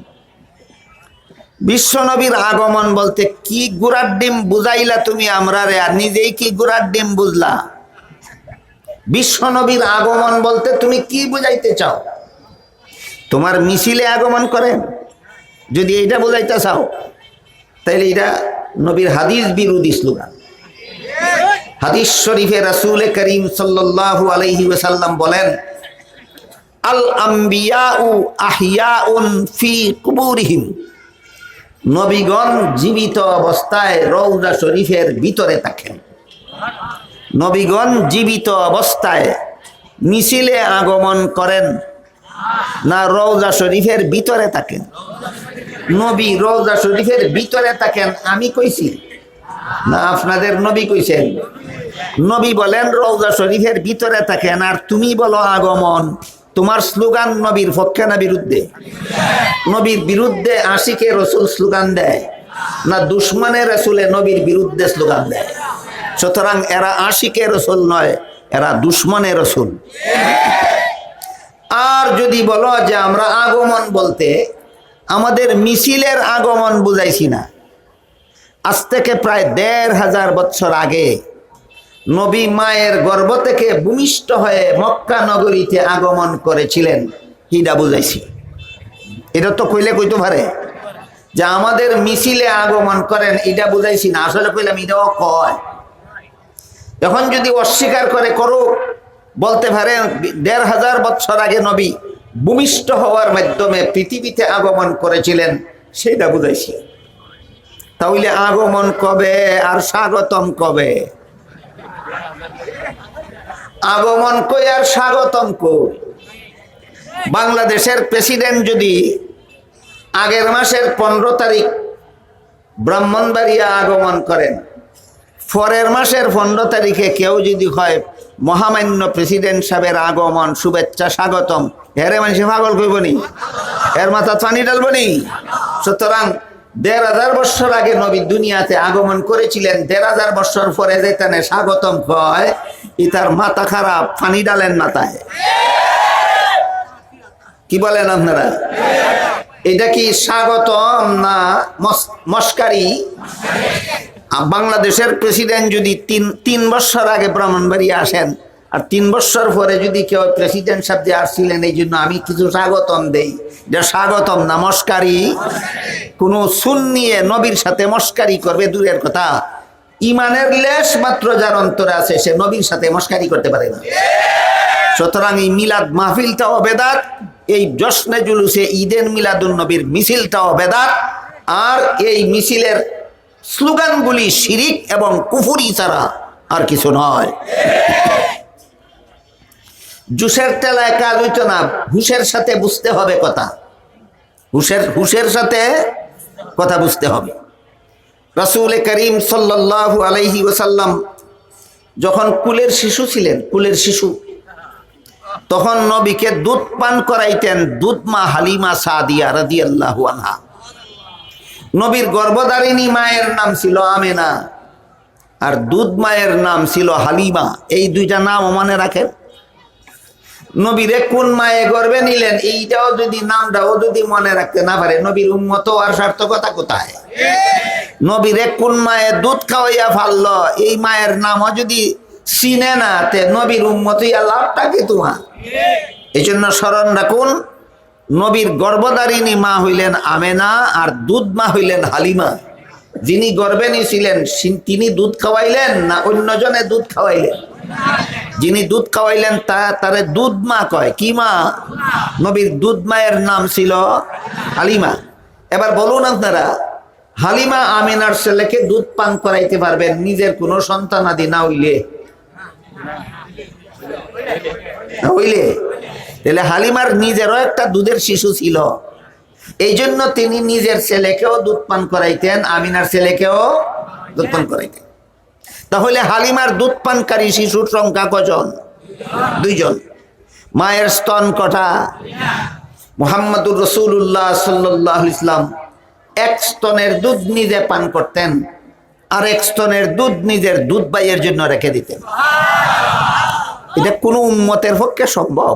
বিশ্ব নবীর আগমন বলতে কি গুড়ার ডিম বুঝাইলা তুমি আমরা রে, আর নিজেই কি গুড়ার ডিম বুঝলা? বিশ্ব নবীর আগমন বলতে তুমি কি বুঝাইতে চাও? তোমার মিছিলে আগমন করেন, যদি এইটা বুঝাইতে চাও তাইলে এটা নবীর হাদিস বিরোধী স্লোগান। হাদিস শরীফে রাসূল করিম সাল্লাল্লাহু আলাইহি ওয়াসাল্লাম বলেন, আল আম্বিয়াউ আহইয়াউন ফি কুবুরিহিম। নবীগণ জীবিত অবস্থায় রওজা শরীফের ভিতরে থাকেন। নবীগণ জীবিত অবস্থায় মিছিলে আগমন করেন না রওজা শরীফের ভিতরে থাকেন? নবী রওজা শরীফের ভিতরে থাকেন আমি কইছি না আপনাদের নবী কইছেন? নবী বলেন রওজা শরীফের ভিতরে থাকেন, আর তুমি বলো আগমন। তোমার স্লোগান নবীর পক্ষে না বিরুদ্ধে? নবীর বিরুদ্ধে আশিকে রসুল স্লোগান দেয় না দুশ্মনে রসুলে নবীর বিরুদ্ধে স্লোগান দেয়? সুতরাং এরা আশিকে রসুল নয়, এরা দুশ্মনে রসুল। আর যদি বলো যে আমরা আগমন বলতে আমাদের মিছিলের আগমন বুঝাইছি না, আজ থেকে প্রায় 1500 বছর আগে নবী মায়ের গর্ভ থেকে ভূমিষ্ঠ হয়ে মক্কা নগরীতে আগমন করেছিলেন, হিডা বুঝাইছি। এটা তো কইলে কইতে পারে। যে আমাদের মিছিলে আগমন করেন, এটা বুঝাইছি না, আসলে কইলাম এটাও কয়। এখন যদি অস্বীকার করে করুক, বলতে পারেন ১৫০০ বছর আগে নবী ভূমিষ্ঠ হওয়ার মাধ্যমে পৃথিবীতে আগমন করেছিলেন, সেটা বুঝাইছি। তাহলে আগমন কবে আর স্বাগতম কবে? আগমন কই আর স্বাগতম কই? বাংলাদেশের প্রেসিডেন্ট যদি আগের মাসের 15 তারিখ ব্রাহ্মণবাড়িয়া আগমন করেন, পরের মাসের 15 তারিখে কেউ যদি হয় মহামান্য প্রেসিডেন্ট সাহেবের আগমন শুভেচ্ছা স্বাগতম, এরে মানুষে পাগল কইব নি? এর মাথা পানি ডালব নি? সুতরাং ১৫০০ বছর আগে নবী দুনিয়াতে আগমন করেছিলেন, ১৫০০ বছর পরে যেখানে স্বাগতম কয়, ইতার মাথা খারাপ, পানি ডালেন মাথায়। কি বলেন আপনারা? এটা কি স্বাগতম না মস্কারি? বাংলাদেশের প্রেসিডেন্ট যদি তিন বছর আগে ব্রাহ্মণবাড়িয়া আসেন, আর 3 বছর পরে যদি কেউ প্রেসিডেন্ট সাহেব আসছিলেন, এই জন্য আমি কিছু স্বাগতম দেই, এটা স্বাগতম না মস্কারি? কোন সুন্নিয়ে নবীর সাথে মস্কারি করবে দূরের কথা, ইমানের লেশ মাত্র যার অন্তরে আছে সে নবীর সাথে মস্কারি করতে পারে না। সুতরাং এই মিলাদ মাহফিলটাও বেদাত, এই জশ্নে জুলুসে ঈদের মিলাদুন নবীর মিছিলটাও বেদাত, আর এই মিছিলের স্লোগানগুলি শিরিক এবং কুফরি ছাড়া আর কিছু নয়। জুসের তেলায় কাজ হইত না, হুশের সাথে বুঝতে হবে কথা, হুশের সাথে কথা বুঝতে হবে। রাসূল করিম সাল্লাল্লাহু আলাইহি ওয়াসাল্লাম যখন কুলের শিশু ছিলেন, কুলের শিশু, তখন নবীকে দুধ পান করাইতেন দুধ মা হালিমা সাদিয়া রাদিয়াল্লাহু আনহা। নবীর গর্ভধারিণী মায়ের নাম ছিল আমেনা, আর দুধ মায়ের নাম ছিল হালিমা। এই দুইটা নাম মনে রাখেন। নবীরে কোন মায়ে গর্বে নিলেন, এইটাও যদি নামটাও যদি মনে রাখতে না পারে, নবীর উম্মত আর সার্থকতা কোথায়? নবীরে কোন মায়ে দুধ খাওয়াইয়া ফালল, এই মায়ের নামও যদি চিনে না, তে নবীর উম্মত লাভটা কি তোমার? এই জন্য স্মরণ রাখুন, নবীর গর্ভধারিণী মা হইলেন আমেনা, আর দুধ মা হইলেন হালিমা। যিনি গর্বে নিয়েছিলেন তিনি দুধ খাওয়াইলেন না অন্যজনে দুধ খাওয়াইলেন? যিনি দুধ খাওয়াইলেন তারে দুধ মা কয়। কি মা? নবীর দুধ মায়ের নাম ছিল হালিমা। এবার বলুন আপনারা, হালিমা আমিনার ছেলেকে দুধ পান করাইতে পারবেন নিজের কোনো সন্তানাদি না হইলে? তাহলে হালিমার নিজেরও একটা দুধের শিশু ছিল, এই জন্য তিনি নিজের ছেলেকেও দুধ পান করাইতেন, আমিনার ছেলেকেও দুধ পান করাইতেন। তাহলে হালিমার দুধ পানকারী শিশুর সংখ্যা কজন? 2 জন। মায়ের স্তন কটা? মুহাম্মদুর রাসূলুল্লাহ সাল্লাল্লাহু আলাইহি ওয়াসাল্লাম 1 স্তনের দুধ নিজে পান করতেন, আর 1 স্তনের দুধ নিজের দুধ ভাইয়ের জন্য রেখে দিতেন। এটা কোন উম্মতের পক্ষে সম্ভব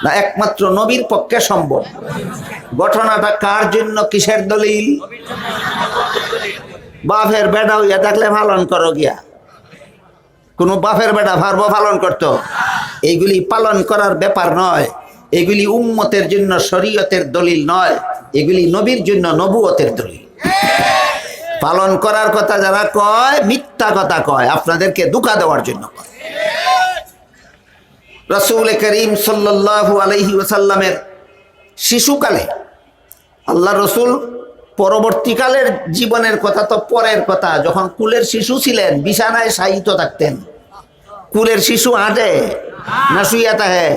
না, একমাত্র নবীর পক্ষে সম্ভব। ঘটনাটা কার জন্য, কিসের দলিল? বাপের বেটা হইয়া থাকলে পালন করো গিয়া। কোন বাপের বেটা পারবো পালন করতো? এইগুলি পালন করার ব্যাপার নয়, এগুলি উম্মতের জন্য শরীয়তের দলিল নয়, এগুলি নবীর জন্য নবুয়তের দলিল। পালন করার কথা যারা কয় মিথ্যা কথা কয়, আপনাদেরকে ধোঁকা দেওয়ার জন্য কয়। রাসূল করিম সাল্লাল্লাহু আলাইহি ওয়াসাল্লামের শিশুকালে, আল্লাহ রসুল পরবর্তীকালের জীবনের কথা তো পরের কথা, যখন কুলের শিশু ছিলেন বিছানায় শায়িত থাকতেন। কুলের শিশু হাঁটে না শুইয়া থাকে?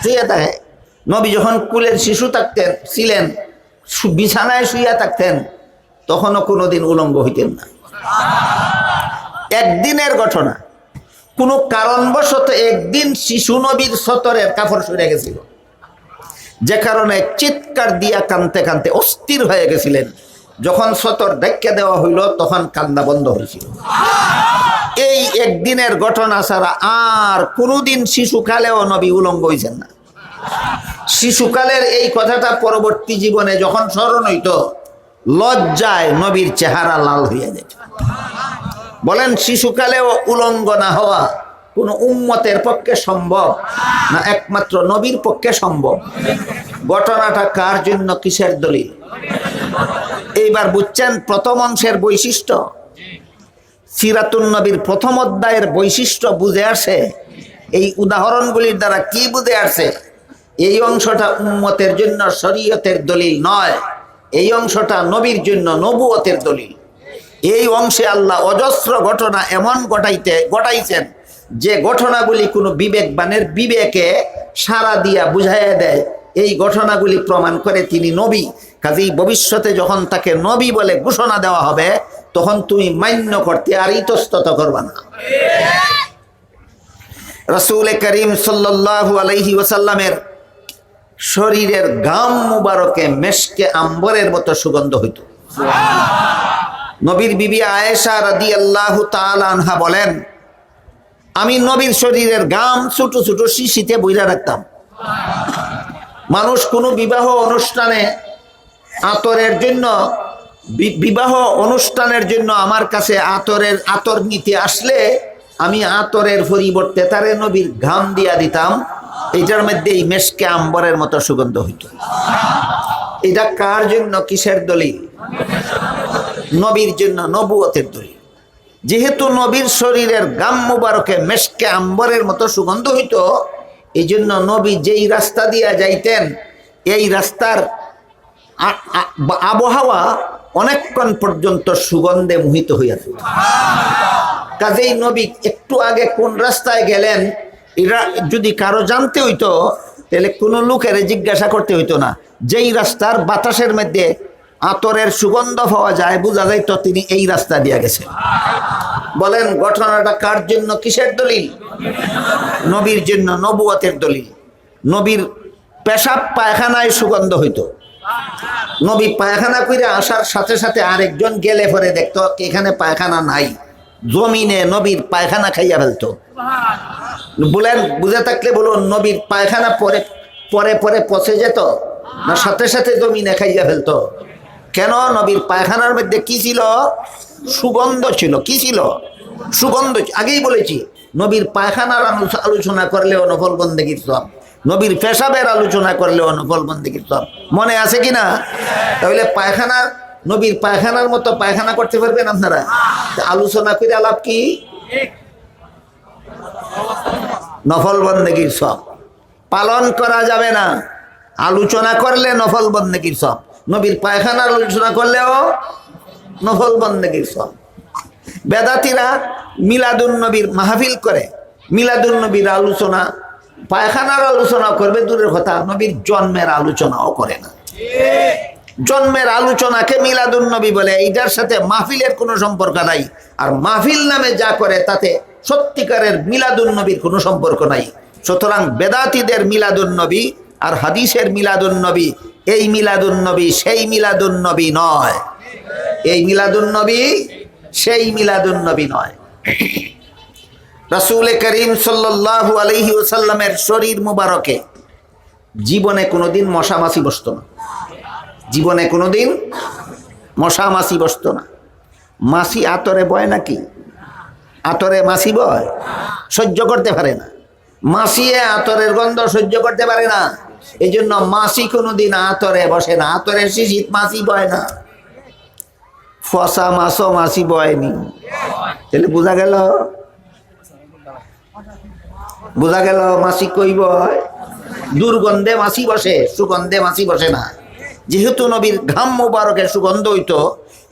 শুইয়া থাকে। নবী যখন কুলের শিশু ছিলেন, বিছানায় শুইয়া থাকতেন, তখনও কোনোদিন উলঙ্গ হইতেন না। একদিনের ঘটনা, কোনো কারণবশত একদিন শিশু নবীর সতরের কাপড় সরে গেছিল, যে কারণে চিৎকার দিয়া কানতে কানতে অস্থির হয়ে গেছিলেন। যখন সতর ঢেকে দেওয়া হইল তখন কান্না বন্ধ হয়েছিল। এই একদিনের ঘটনা ছাড়া আর কোনোদিন শিশুকালেও নবী উলঙ্গ হয়েছেন না। শিশুকালের এই কথাটা পরবর্তী জীবনে যখন স্মরণ হইত, লজ্জায় নবীর চেহারা লাল হইয়া যেত। বলেন, শিশুকালেও উলঙ্গ না হওয়া কোন উম্মতের পক্ষে সম্ভব না, একমাত্র নবীর পক্ষে সম্ভব। ঘটনাটা কার জন্য, কিসের দলিল? এইবার বুঝছেন প্রথম অংশের বৈশিষ্ট্য, সিরাতুন নবীর প্রথম অধ্যায়ের বৈশিষ্ট্য বুঝে আসে এই উদাহরণগুলির দ্বারা। কি বুঝে আসে? এই অংশটা উম্মতের জন্য শরীয়তের দলিল নয়, এই অংশটা নবীর জন্য নবুয়তের দলিল। এই অংশে আল্লাহ অজস্র ঘটনা এমন ঘটাইছেন যে ঘটনাগুলি কোনো বিবেকবানের বিবেকে সাড়া দিয়া বুঝাইয়া দেয় এই ঘটনাগুলি প্রমাণ করে তিনি নবী। কাজেই ভবিষ্যতে যখন তাকে নবী বলে ঘোষণা দেওয়া হবে তখন তুমি মান্য করতে আর ইতস্তত করবা না। রাসূল করিম সাল্লাল্লাহু আলাইহি ওয়াসাল্লামের শরীরের ঘাম মুবারকে মেশকে আম্বরের মতো সুগন্ধ হইত। নবীর বিবি আয়েশা রাদিয়াল্লাহু তাআলা আনহা বলেন, আমি নবীর শরীরের ঘাম ছোট ছোট শিশিতে বইরা রাখতাম। মানুষ কোনো বিবাহ অনুষ্ঠানে আতরের জন্য, বিবাহ অনুষ্ঠানের জন্য আমার কাছে আতর নিতে আসলে আমি আতরের পরিবর্তে তারে নবীর ঘাম দিয়া দিতাম। এটার মধ্যে এই মেশকে আম্বরের মতো সুগন্ধ হইত। এটা কার জন্য? কিসের দলিল? নবীর জন্য, নবুয়তের দলিল। যেহেতু নবীর শরীরের ঘাম মুবারকে মেশকে আম্বরের মতো সুগন্ধ হইত, এই জন্য নবী যেই রাস্তা দিয়া যাইতেন এই রাস্তার আবহাওয়া অনেকক্ষণ পর্যন্ত সুগন্ধে মোহিত হইয়া থাকত। কাজেই নবী একটু আগে কোন রাস্তায় গেলেন এরা যদি কারো জানতে হইতো তাহলে কোনো লোকের জিজ্ঞাসা করতে হইতো না। যেই রাস্তার বাতাসের মধ্যে আতরের সুগন্ধ পাওয়া যায় বোঝা যাইত তিনি এই রাস্তা দিয়ে গেছেন। বলেন ঘটনাটা কার জন্য, কিসের দলিল? নবীর জন্য, নবুয়তের দলিল। নবীর পেশাব পায়খানায় সুগন্ধ হইত। নবী পায়খানা করে আসার সাথে সাথে আরেকজন গেলে পরে দেখতো এখানে পায়খানা নাই, জমিনে নবীর পায়খানা খাইয়া ফেলতো। বলেন বুঝে থাকলে বলুন, নবীর পায়খানা পরে পরে পরে পচে যেত না সাথে সাথে জমিনে খাইয়া ফেলতো? কেন? নবীর পায়খানার মধ্যে কি ছিল? সুগন্ধ ছিল। কি ছিল? সুগন্ধ। আগেই বলেছি নবীর পায়খানার আলোচনা করলেও নফল বন্দেগীর সব, নবীর পেশাবের আলোচনা করলেও নফল বন্দেগীর সব। মনে আছে কিনা? তাহলে পায়খানার, নবীর পায়খানার মতো পায়খানা করতে পারবেন আপনারা? আলোচনা করে আলাপ কি? নফল বন্দেগীর সব পালন করা যাবে না। আলোচনা করলে নফল বন্দেগীর সব, নবীর পায়খানার আলোচনা করলেও নফল বন্দেগীর সব। বেদাতীরা মিলাদুন নবীর মাহফিল করে, মিলাদুন নবীর আলোচনা, পায়খানার আলোচনা করবে দূরের কথা, নবীর জন্মের আলোচনাও করে না। জন্মের আলোচনাকে মিলাদুন নবী বলে। এইটার সাথে মাহফিলের কোনো সম্পর্ক নাই। আর মাহফিল নামে যা করে তাতে সত্যিকারের মিলাদুন নবীর কোনো সম্পর্ক নাই। সুতরাং বেদাতীদের মিলাদুন নবী আর হাদিসের মিলাদুন নবী, এই মিলাদুন নবী সেই মিলাদুন নবী নয়। এই মিলাদুন নবী সেই মিলাদুন নবী নয়। রাসূল করিম সাল্লাল্লাহু আলাইহি ওয়াসাল্লামের শরীর মুবারকে জীবনে কোনোদিন মশা মাছি বসতো না। জীবনে কোনোদিন মশা মাছি বসতো না। মাছি আতরে বয় নাকি? আতরে মাছি বয়? সহ্য করতে পারে না। মাছিয়ে আতরের গন্ধ সহ্য করতে পারে না। এই জন্য মাছি কোনোদিন আতরে বসে না। আতরের শিশিত মাছি বয় না। ফসা মাছও মাছি বয়নি। তাহলে বোঝা গেল, বোঝা গেল মাছি কই বয়? দুর্গন্ধে মাছি বসে, সুগন্ধে মাছি বসে না। যেহেতু নবীর ঘাম মুবারকের সুগন্ধ হইতো,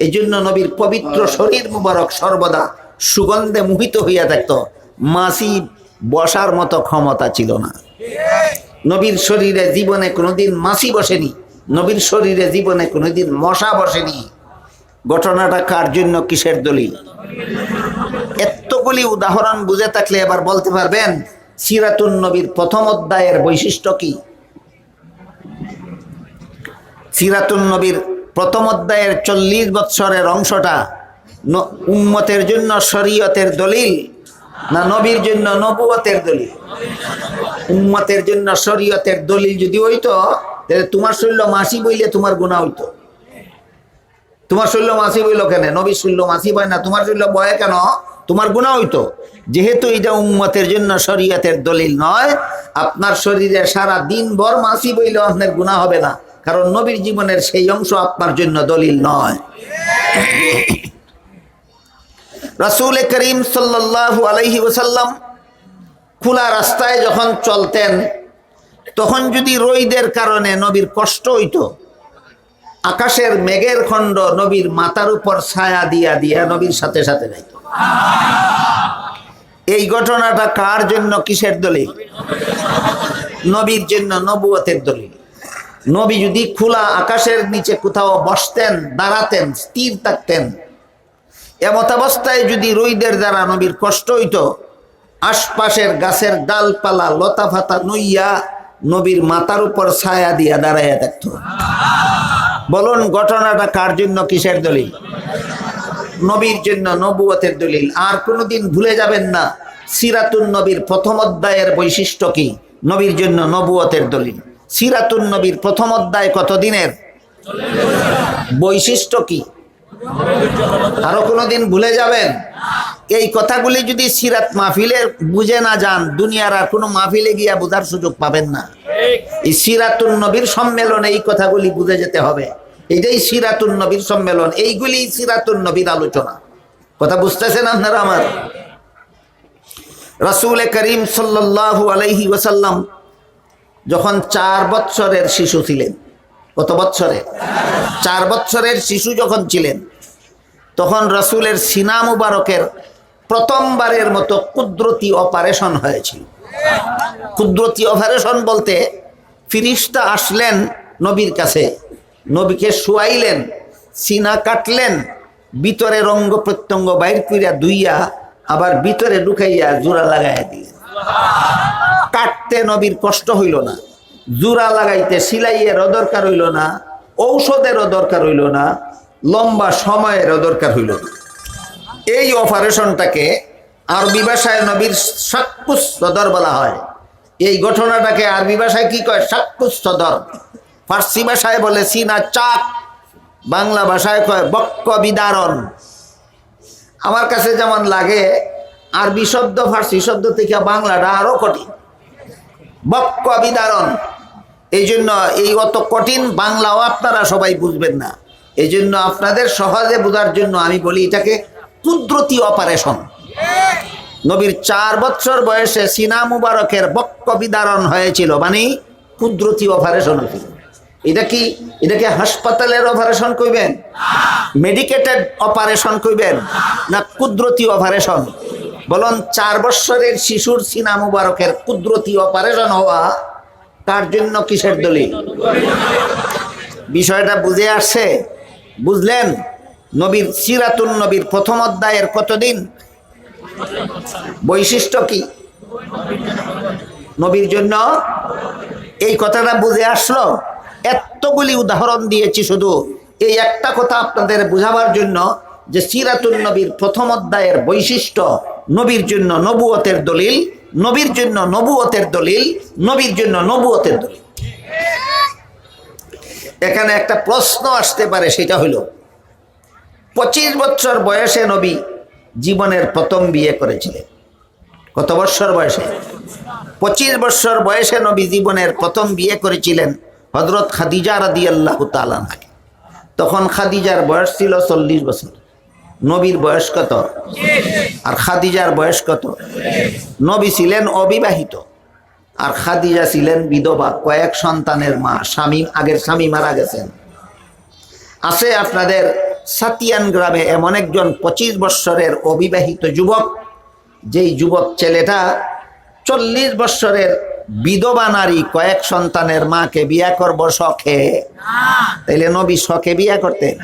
এই জন্য নবীর পবিত্র শরীর মুবারক সর্বদা সুগন্ধে মোহিত হইয়া থাকতো। মাছি বসার মতো ক্ষমতা ছিল না। নবীর শরীরে জীবনে কোনোদিন মাছি বসেনি। নবীর শরীরে জীবনে কোনোদিন মশা বসেনি। ঘটনাটা কার জন্য, কিসের দলিল? এতগুলি উদাহরণ বুঝে থাকলে এবার বলতে পারবেন সিরাতুন নবীর প্রথম অধ্যায়ের বৈশিষ্ট্য কি? সিরাতুন নবীর প্রথম অধ্যায়ের 40 বৎসরের অংশটা উম্মতের জন্য শরীয়তের দলিল না নবীর জন্য নবুয়তের দলিল? উম্মতের জন্য শরীয়তের দলিল যদি হইতো তাহলে তোমার শরীর মাসি বইলে তোমার গুনাহ হইতো। তোমার শরীর মাসি বইল কেন? নবীর শরীর মাসি বয় না, তোমার শরীর বয় কেন? তোমার গুনাহ হইতো। যেহেতু এটা উম্মতের জন্য শরীয়তের দলিল নয়, আপনার শরীরে সারা দিন ভর মাসি বইলেও আপনার গুনাহ হবে না, কারণ নবীর জীবনের সেই অংশ আপনার জন্য দলিল নয়। রাসূল করিম সাল্লাল্লাহু আলাইহি ওয়াসাল্লাম খোলা রাস্তায় যখন চলতেন, তখন যদি রোদের কারণে নবীর কষ্ট হইতো, আকাশের মেঘের খণ্ড নবীর মাথার উপর ছায়া দিয়া দিয়া নবীর সাথে সাথে যাইত। এই ঘটনাটা কার জন্য, কিসের দলিল? নবীর জন্য, নবুয়তের দলিল। নবী যদি খোলা আকাশের নিচে কোথাও বসতেন, দাঁড়াতেন, স্থির থাকতেন, এমত অবস্থায় যদি রোদের দ্বারা নবীর কষ্ট হইতো, আশপাশের গাছের ডালপালা লতা ফাতা নইয়া নবীর মাথার উপর ছায়া দিয়া দাঁড়াইয়া থাকতো। বলুন ঘটনাটা কার জন্য, কিসের দলিল? নবীর জন্য, নবুয়তের দলিল। আর কোনোদিন ভুলে যাবেন না সিরাতুন নবীর প্রথম অধ্যায়ের বৈশিষ্ট্য কি, নবীর জন্য নবুয়তের দলিল। সিরাতুন নবীর প্রথম অধ্যায় কত দিনের, বৈশিষ্ট্য কি, আরো কোনোদিন ভুলে যাবেন? এই কথাগুলি যদি সিরাত মাহফিলে বুঝে না যান, দুনিয়ার আর কোনো মাহফিলে গিয়া বোঝার সুযোগ পাবেন না। এই সিরাতুন নবীর সম্মেলনে এই কথাগুলি বুঝে যেতে হবে। এটাই সিরাতুন নবীর সম্মেলন, এইগুলি সিরাতুন নবীর আলোচনা। কথা বুঝতেছেন আপনারা আমার? রাসূল করিম সাল্লাল্লাহু আলাইহি ওয়াসাল্লাম যখন 4 বৎসরের শিশু ছিলেন, কত বৎসরে? 4 বৎসরের শিশু যখন ছিলেন, তখন রাসূলের সিনা মুবারকের প্রথমবারের মতো কুদরতি অপারেশন হয়েছিল। কুদরতি অপারেশন বলতে ফিরিস্তা আসলেন নবীর কাছে, নবীকে শুয়াইলেন, সিনা কাটলেন, ভিতরে অঙ্গ প্রত্যঙ্গ বাইর কইরা ধুইয়া আবার ভিতরে ঢুকাইয়া জোড়া লাগাইয়া দিলেন। কাটতে নবীর কষ্ট হইল না, জোড়া লাগাইতে সিলাইয়েরও দরকার হইল না, ঔষধেরও দরকার হইল না, লম্বা সময়েরও দরকার হইল না। এই অপারেশনটাকে আরবি ভাষায় নবীর শাক্কুস সদর বলা হয়। এই ঘটনাটাকে আরবি ভাষায় কি কয়? শাক্কুস সদর। ফার্সি ভাষায় বলে সিনা চাক, বাংলা ভাষায় কয় বক্ক বিদারণ। আমার কাছে যেমন লাগে আরবি শব্দ ফার্সি শব্দ থেকে বাংলাটা আরো কঠিন, বক্ক বিদারণ। এই জন্য এই অত কঠিন বাংলাও আপনারা সবাই বুঝবেন না। এই জন্য আপনাদের সহজে বোঝার জন্য আমি বলি এটাকে কুদরতি অপারেশন। নবীর 4 বছর বয়সে সিনা মুবারকের বক্ক বিদারণ হয়েছিল, মানে কুদরতি অপারেশন হয়েছিল। এটাকে হাসপাতালের অপারেশন কইবেন, মেডিকেটেড অপারেশন কইবেন, না কুদরতি অপারেশন? বলুন 4 বছরের শিশুর সিনা মুবারকের কুদরতি অপারেশন হওয়া তার জন্য কিসের দলিল? বিষয়টা বুঝে আসছে? বুঝলেন? নবীর সিরাতুন নবীর প্রথম অধ্যায়ের কতদিন, বৈশিষ্ট্য কি? নবীর জন্য। এই কথাটা বুঝে আসলো? এতগুলি উদাহরণ দিয়েছি শুধু এই একটা কথা আপনাদের বুঝাবার জন্য যে সিরাতুন নবীর প্রথম অধ্যায়ের বৈশিষ্ট্য নবীর জন্য নবুয়তের দলিল, নবীর জন্য নবুয়তের দলিল, নবীর জন্য নবুয়তের দলিল। এখানে একটা প্রশ্ন আসতে পারে, সেটা হলো 25 বছর বয়সে নবী জীবনের প্রথম বিয়ে করেছিলেন। কত বছর বয়সে? 25 বছর বয়সে নবী জীবনের প্রথম বিয়ে করেছিলেন হযরত খাদিজা রাদিয়াল্লাহু তাআলা আনহা। তখন খাদিজার বয়স ছিল 40 বছর। নবীর বয়স কত? আর খাদিজার বয়স কত? নবী ছিলেন অবিবাহিত আর খাদিজা ছিলেন বিধবা, কয়েক সন্তানের মা। আগের স্বামী মারা গেছেন। আছে আপনাদের সাতিয়ান গ্রামে এমন একজন 25 বৎসরের অবিবাহিত যুবক, যেই যুবক ছেলেটা 40 বৎসরের বিধবা নারী কয়েক সন্তানের মাকে বিয়া করব শখে। তাইলে নবী শখে বিয়া করতেন?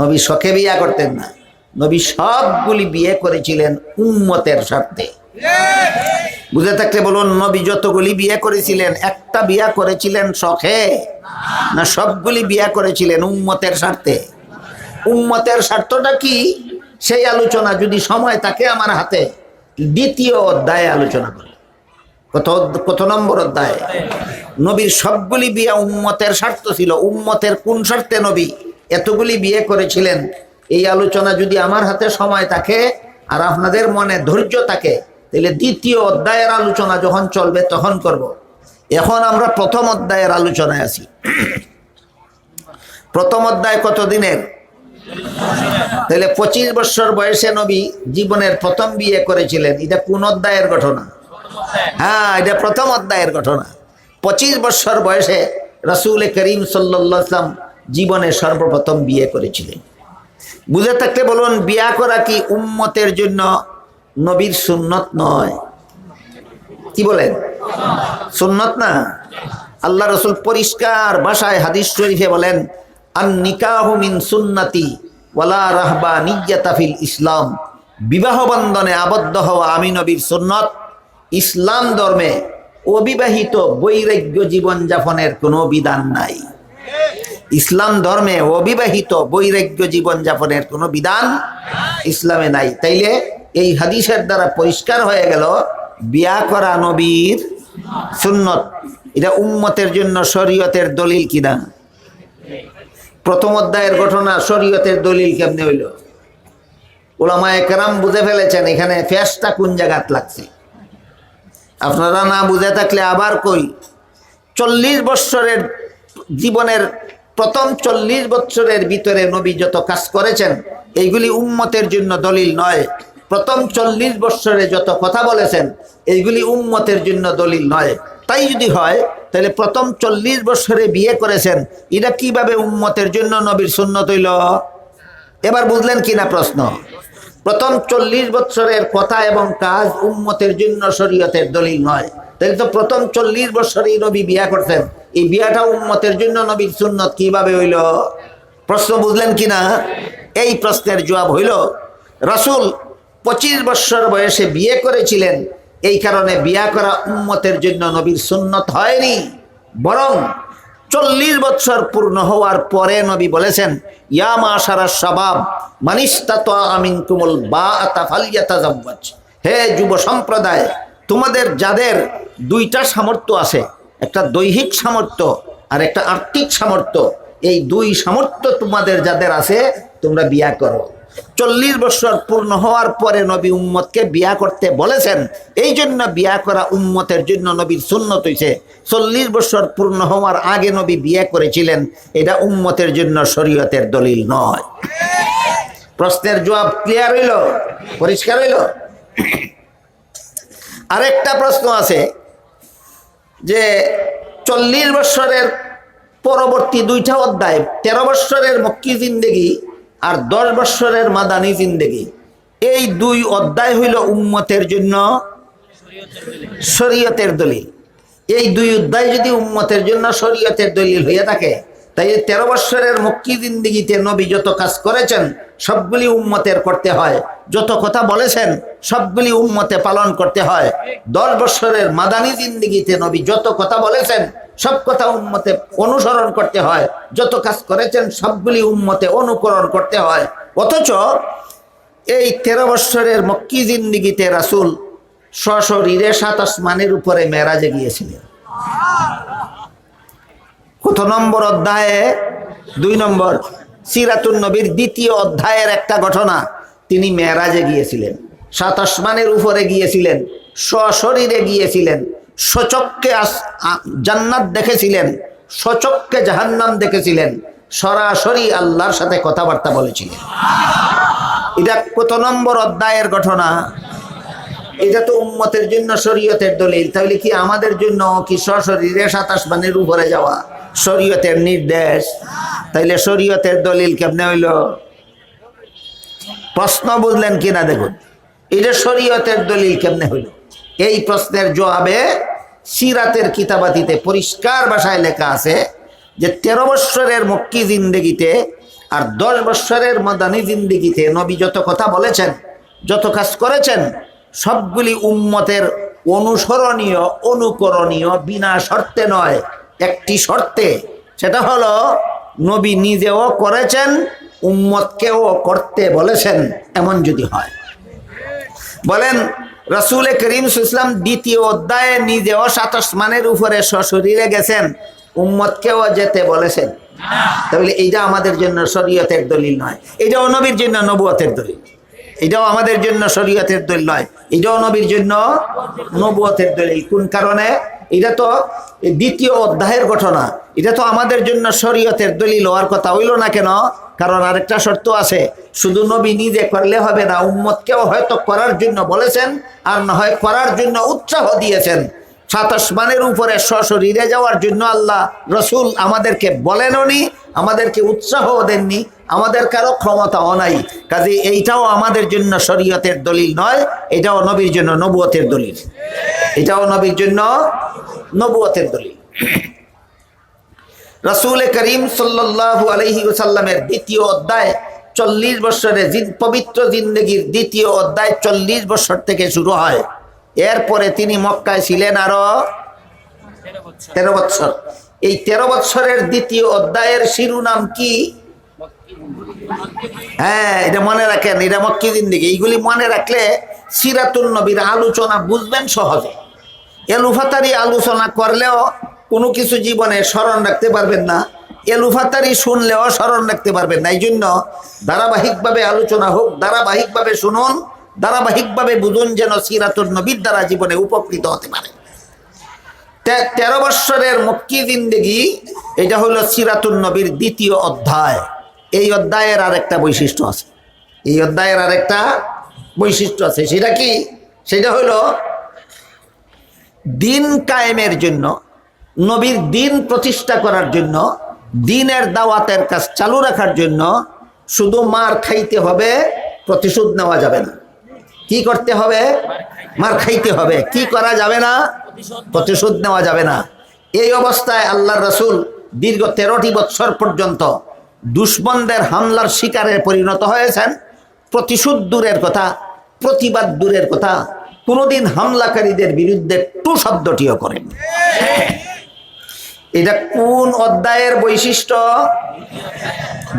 নবী শখে বিয়া করতেন না। নবী সবগুলি বিয়ে করেছিলেন উম্মতের স্বার্থে। বুঝে থাকলে বলুন, নবী যতগুলি বিয়ে করেছিলেন একটা বিয়া করেছিলেন শখে না সবগুলি বিয়া করেছিলেন উম্মতের স্বার্থে? উম্মতের স্বার্থটা কি সেই আলোচনা যদি সময় থাকে আমার হাতে দ্বিতীয় অধ্যায়ে আলোচনা করি। কত নম্বর অধ্যায়? নবীর সবগুলি বিয়ে উম্মতের স্বার্থ ছিল। উম্মতের কোন স্বার্থে নবী এতগুলি বিয়ে করেছিলেন, এই আলোচনা যদি আমার হাতে সময় থাকে আর আপনাদের মনে ধৈর্য থাকে তাহলে দ্বিতীয় অধ্যায়ের আলোচনা যখন চলবে তখন করব। এখন আমরা প্রথম অধ্যায়ের আলোচনায় আছি। প্রথম অধ্যায় কত দিনের? তাহলে 25 বছর বয়সে নবী জীবনের প্রথম বিয়ে করেছিলেন। এটা কোন অধ্যায়ের ঘটনা? হ্যাঁ, এটা প্রথম অধ্যায়ের ঘটনা। 25 বছর বয়সে রাসূল করিম সাল্লাল্লাহু আলাইহি ওয়াসাল্লাম জীবনে সর্বপ্রথম বিয়ে করেছিলেন। বুঝে থাকলে বলুন, বিয়ে করা কি উম্মতের জন্য নবীর সুন্নত নয়? কি বলেন? সুন্নত না? আল্লাহ রসুল পরিষ্কার ভাষায় হাদিস শরীফে বলেন, আন নিকাহু মিন সুন্নতি ওয়ালা রাহবানিয়্যাতা ফিল ইসলাম। বিবাহ বন্ধনে আবদ্ধ হওয়া আমি নবীর সুন্নত। ইসলাম ধর্মে অবিবাহিত বৈরাগ্য জীবন যাপনের কোনো বিধান নাই। ইসলাম ধর্মে অবিবাহিত বৈরাগ্য জীবন যাপনের কোনো বিধান ইসলামে নাই। তাইলে এই হাদিসের দ্বারা পরিষ্কার হয়ে গেল বিয়া করা নবীর সুন্নত। এটা উম্মতের জন্য শরীয়তের দলিল কিনা? প্রথম অধ্যায়ের ঘটনা শরীয়তের দলিল কেমনে হইল? উলামায়ে কেরাম বুঝে ফেলেছেন এখানে ফেসটা কোন জায়গাত লাগছে। আপনারা না বুঝে থাকলে আবার কই, 40 বৎসরের জীবনের প্রথম 40 বৎসরের ভিতরে নবী যত কাজ করেছেন এইগুলি উম্মতের জন্য দলিল নয়। প্রথম 40 বৎসরে যত কথা বলেছেন এইগুলি উম্মতের জন্য দলিল নয়। তাই যদি হয় তাহলে প্রথম 40 বৎসরে বিয়ে করেছেন, এটা কিভাবে উম্মতের জন্য নবীর সুন্নত হইল? এবার বুঝলেন কিনা প্রশ্ন? প্রথম 40 বৎসরের কথা এবং কাজ উম্মতের জন্য শরীয়তের দলিল নয়। তাহলে তো প্রথম 40 বৎসরেই নবী বিয়া করছেন, এই বিয়াটা উম্মতের জন্য নবীর সুন্নত কিভাবে হইল? প্রশ্ন বুঝলেন কিনা? এই প্রশ্নের জবাব হইল, রাসূল 25 বৎসর বয়সে বিয়ে করেছিলেন, এই কারণে বিয়া করা উম্মতের জন্য নবীর সুন্নত হয়নি। বরং 40 বৎসর পূর্ণ হওয়ার পরে নবী বলেছেন, ইয়া মাশারাশ শাবাব মান ইসতাতা মিনকুমুল বাআতা ফালইয়াতাযাওয়াজ। হে যুব সম্প্রদায়, তোমাদের যাদের দুইটা সামর্থ্য আছে, একটা দৈহিক সামর্থ্য আর একটা আর্থিক সামর্থ্য, এই দুই সামর্থ্য তোমাদের যাদের আছে তোমরা বিয়া করো। 40 বছর পূর্ণ হওয়ার পরে নবী উম্মতকে বিয়া করতে বলেছেন, এই জন্য বিয়া করা উম্মতের জন্য নবীর সুন্নত হইছে। 40 বছর পূর্ণ হওয়ার আগে নবী বিয়ে করেছিলেন, এটা উম্মতের জন্য শরীয়তের দলিল নয়। প্রশ্নের জবাব ক্লিয়ার হইল? পরিষ্কার হইল? আরেকটা প্রশ্ন আছে যে 40 বছরের পরবর্তী দুইটা অধ্যায়, 13 বছরের মক্কি জিন্দেগি আর 10 বছরের মাদানী জিন্দেগি, এই দুই অধ্যায় হইল উম্মতের জন্য শরীয়তের দলিল। এই দুই অধ্যায় যদি উম্মতের জন্য শরীয়তের দলিল হয়ে থাকে, তাই 13 বছরের মক্কি জিন্দেগিতে নবী যত কাজ করেছেন সবগুলি উম্মতের করতে হয়, যত কথা বলেছেন সবগুলি উম্মতে পালন করতে হয়। 10 বছরের মাদানী জিন্দেগিতে নবী যত কথা বলেছেন সব কথা উম্মতে অনুসরণ করতে হয়, যত কাজ করেছেন সবগুলি উম্মতে অনুকরণ করতে হয়। অথচ এই 13 বছরের মক্কি জিন্দেগিতে রাসূল সশরীরে 7 আসমানের উপরে মেরাজে গিয়েছিলেন। কত নম্বর অধ্যায়ে? 2 নম্বর। সিরাতুন নবীর 2য় অধ্যায়ের একটা ঘটনা, তিনি মেরাজে গিয়েছিলেন, 7 আসমানের উপরে গিয়েছিলেন, সশরীরে গিয়েছিলেন, সচক্ষে জান্নাত দেখেছিলেন, সচক্ষে জাহান্নাম দেখেছিলেন, সরাসরি আল্লাহর সাথে কথাবার্তা বলেছিলেন। এটা কত নম্বর অধ্যায়ের ঘটনা? এটা তো উম্মতের জন্য শরীয়তের দলিল। তাহলে কি আমাদের জন্য কি সশরীরে 7 আসমানের উপরে যাওয়া শরীয়তের নির্দেশ? তাইলে শরীয়তের দলিল কেমনে হইল? প্রশ্ন বুঝলেন কিনা দেখুন, এটা শরীয়তের দলিল কেমনে হইল? এই প্রশ্নের জবাবে সিরাতের কিতাবাতিতে পরিষ্কার ভাষায় লেখা আছে যে 13 বছরের মক্কি জিন্দেগিতে আর 10 বছরের মাদানী জিন্দেগিতে নবী যত কথা বলেছেন, যত কাজ করেছেন সবগুলি উম্মতের অনুসরণীয়, অনুকরণীয়, বিনা শর্তে নয়, একটি শর্তে। সেটা হলো নবী নিজেও করেছেন, উম্মতকেও করতে বলেছেন। এমন যদি হয়, বলেন রাসূল করিম সাল্লাল্লাহু আলাইহি ওয়াসাল্লাম 2য় অধ্যায়ে নিজেও 7 আসমানের উপরে সশরীরে গেছেন, উম্মতকেও যেতে বলেছেন। তাহলে এইটা আমাদের জন্য শরীয়তের দলিল নয়, এটাও নবীর জন্য নবুয়তের দলিল। এটাও আমাদের জন্য শরীয়তের দলিল নয়, এটাও নবীর জন্য নবুয়তের দলিল। কোন কারণে? এটা তো দ্বিতীয় অধ্যায়ের ঘটনা, এটা তো আমাদের জন্য শরীয়তের দলিল হওয়ার কথা হইল না কেন? কারণ আরেকটা শর্ত আছে, শুধু নবী নিজে করলে হবে না, উম্মতকেও হয়তো করার জন্য বলেছেন, আর না হয় করার জন্য উৎসাহ দিয়েছেন। 7 আসমানের উপরে সশরীরে যাওয়ার জন্য আল্লাহ রসুল আমাদেরকে বলেননি, আমাদেরকে উৎসাহ দেননি, আমাদের কারো ক্ষমতাও নাই। কাজে এইটাও আমাদের জন্য শরীয়তের দলিল নয়, এটাও নবীর জন্য নবুয়তের দলিল, এটাও নবীর জন্য নবুয়তের দলিল। রাসূল করিম সাল্লাল্লাহু আলাইহি ওয়াসাল্লামের দ্বিতীয় অধ্যায় 40 বছরের পবিত্র জিন্দেগির দ্বিতীয় অধ্যায় 40 বছর থেকে শুরু হয়। এরপরে তিনি মক্কায় ছিলেন আরো 13 বছর। এই 13 বছরের দ্বিতীয় অধ্যায়ের শিরোনাম কি? হ্যাঁ, এটা মনে রাখেন, এটা মক্কি জিন্দেগি। এইগুলি মনে রাখলে সিরাতুন নবীর আলোচনা বুঝবেন সহজে। এলুফাতারি আলোচনা করলেও কোনো কিছু জীবনে স্মরণ রাখতে পারবেন না, এলুফাতারি শুনলেও স্মরণ রাখতে পারবেন না। এই জন্য ধারাবাহিকভাবে আলোচনা হোক, ধারাবাহিকভাবে শুনুন, ধারাবাহিকভাবে বুঝুন, যেন সিরাতুন নবীর দ্বারা জীবনে উপকৃত হতে পারে। 13 বৎসরের মক্কি জিন্দেগি, এটা হলো সিরাতুন নবীর দ্বিতীয় অধ্যায়। এই অধ্যায়ের আরেকটা বৈশিষ্ট্য আছে, এই অধ্যায়ের আরেকটা বৈশিষ্ট্য আছে। সেটা কি? সেটা হলো দিন কায়েমের জন্য, নবীর দিন প্রতিষ্ঠা করার জন্য, দিনের দাওয়াতের কাজ চালু রাখার জন্য শুধু মার খাইতে হবে, প্রতিশোধ নেওয়া যাবে না। কি করতে হবে? মার খাইতে হবে। কি করা যাবে না? প্রতিশোধ নেওয়া যাবে না। এই অবস্থায় আল্লাহর রাসূল দীর্ঘ 13টি বৎসর পর্যন্ত দুশমনদের হামলার শিকারে পরিণত হয়েছেন। প্রতিশোধ দূরের কথা, প্রতিবাদ দূরের কথা, কোনোদিন হামলাকারীদের বিরুদ্ধে টু শব্দটিও করেন। এটা কোন অধ্যায়ের বৈশিষ্ট্য?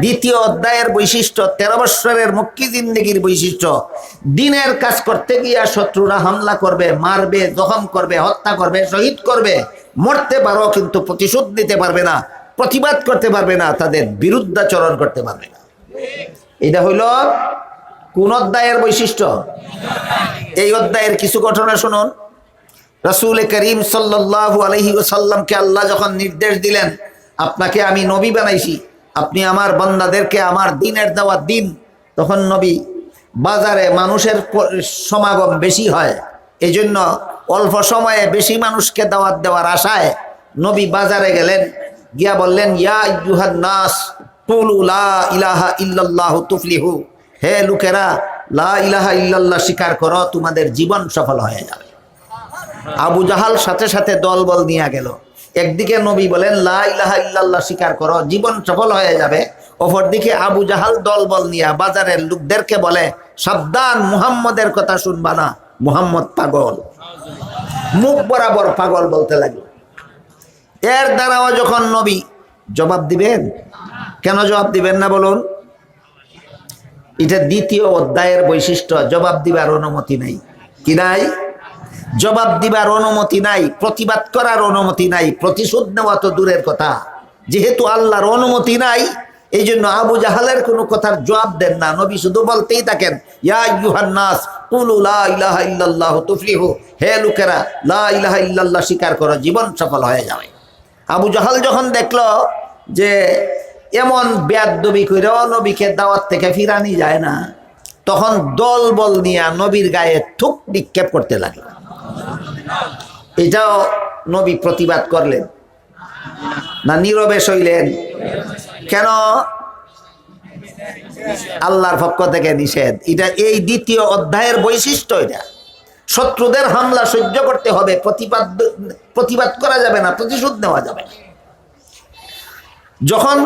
দ্বিতীয় অধ্যায়ের বৈশিষ্ট্য, 13 বৎসরের মক্কি জিন্দেগির বৈশিষ্ট্য। দিনের কাজ করতে গিয়া শত্রুরা হামলা করবে, মারবে, জখম করবে, হত্যা করবে, শহীদ করবে, মরতে পারো কিন্তু প্রতিশোধ নিতে পারবে না, প্রতিবাদ করতে পারবে না, তাদের বিরুদ্ধাচরণ করতে পারবে না। এটা হইল কোন অধ্যায়ের বৈশিষ্ট্য? এই অধ্যায়ের কিছু ঘটনা শুনুন। রাসূল করিম সাল্লাল্লাহু আলাইহি ওয়াসাল্লামকে আল্লাহ যখন নির্দেশ দিলেন, আপনাকে আমি নবী বানাইছি, আপনি আমার বান্দাদেরকে আমার দিনের দাওয়াত দিন, তখন নবী, বাজারে মানুষের সমাগম বেশি হয়, এই জন্য অল্প সময়ে বেশি মানুষকে দাওয়াত দেওয়ার আশায় নবী বাজারে গেলেন, গিয়া বললেন, ইয়া আইয়ুহান নাস কুলু লা ইলাহা ইল্লাল্লাহু তুফলিহু, হে লোকেরা, লা ইলাহা ইল্লাল্লাহ স্বীকার করো, তোমাদের জীবন সফল হয়ে যাবে। আবু জাহাল সাথে সাথে দলবল নিয়ে গেল। একদিকে নবী বলেন লা ইলাহা ইল্লাল্লাহ স্বীকার করো, জীবন সফল হয়ে যাবে। অপরদিকে আবু জাহাল দলবল নিয়ে বাজারের লোকদেরকে বলে, সাবধান, মুহাম্মদের কথা শুনবা না, মুহাম্মদ পাগল। মুখ বরাবর পাগল বলতে লাগলো। এর দ্বারাও যখন নবী জবাব দিবেন, কেন জবাব দিবেন না বলুন? এটা দ্বিতীয় অধ্যায়ের বৈশিষ্ট্য, জবাব দিবার অনুমতি নাই। কি নাই? জবাব দিবার অনুমতি নাই, প্রতিবাদ করার অনুমতি নাই, প্রতিশোধ নেওয়া তো দূরের কথা। যেহেতু আল্লাহর অনুমতি নাই, এই জন্য আবু জাহালের কোনো কথার জবাব দেন না, নবী শুধু বলতেই থাকেন, ইয়া আইয়ুহান নাস কুলু লা ইলাহা ইল্লাল্লাহু তুফলিহু, হে লোকেরা, লা ইলাহা ইল্লাল্লাহ স্বীকার করো, জীবন সফল হয়ে যাবে। আবু জাহাল যখন দেখলো যে এমন বেয়াদবি কইরাও নবীকে দাওয়াত থেকে ফিরানি যায় না, তখন দলবল নিয়ে নবীর গায়ে থুক নিক্ষেপ করতে লাগলো। এটাও নবী প্রতিবাদ করলেন না নীরবে সইলেন? কেন? আল্লাহর পক্ষ থেকে নিষেধ। এটা এই দ্বিতীয় অধ্যায়ের বৈশিষ্ট্য। এটা শত্রুদের হামলা সহ্য করতে হবে, প্রতিবাদ করা যাবে না, প্রতিশোধ নেওয়া যাবে না। যখন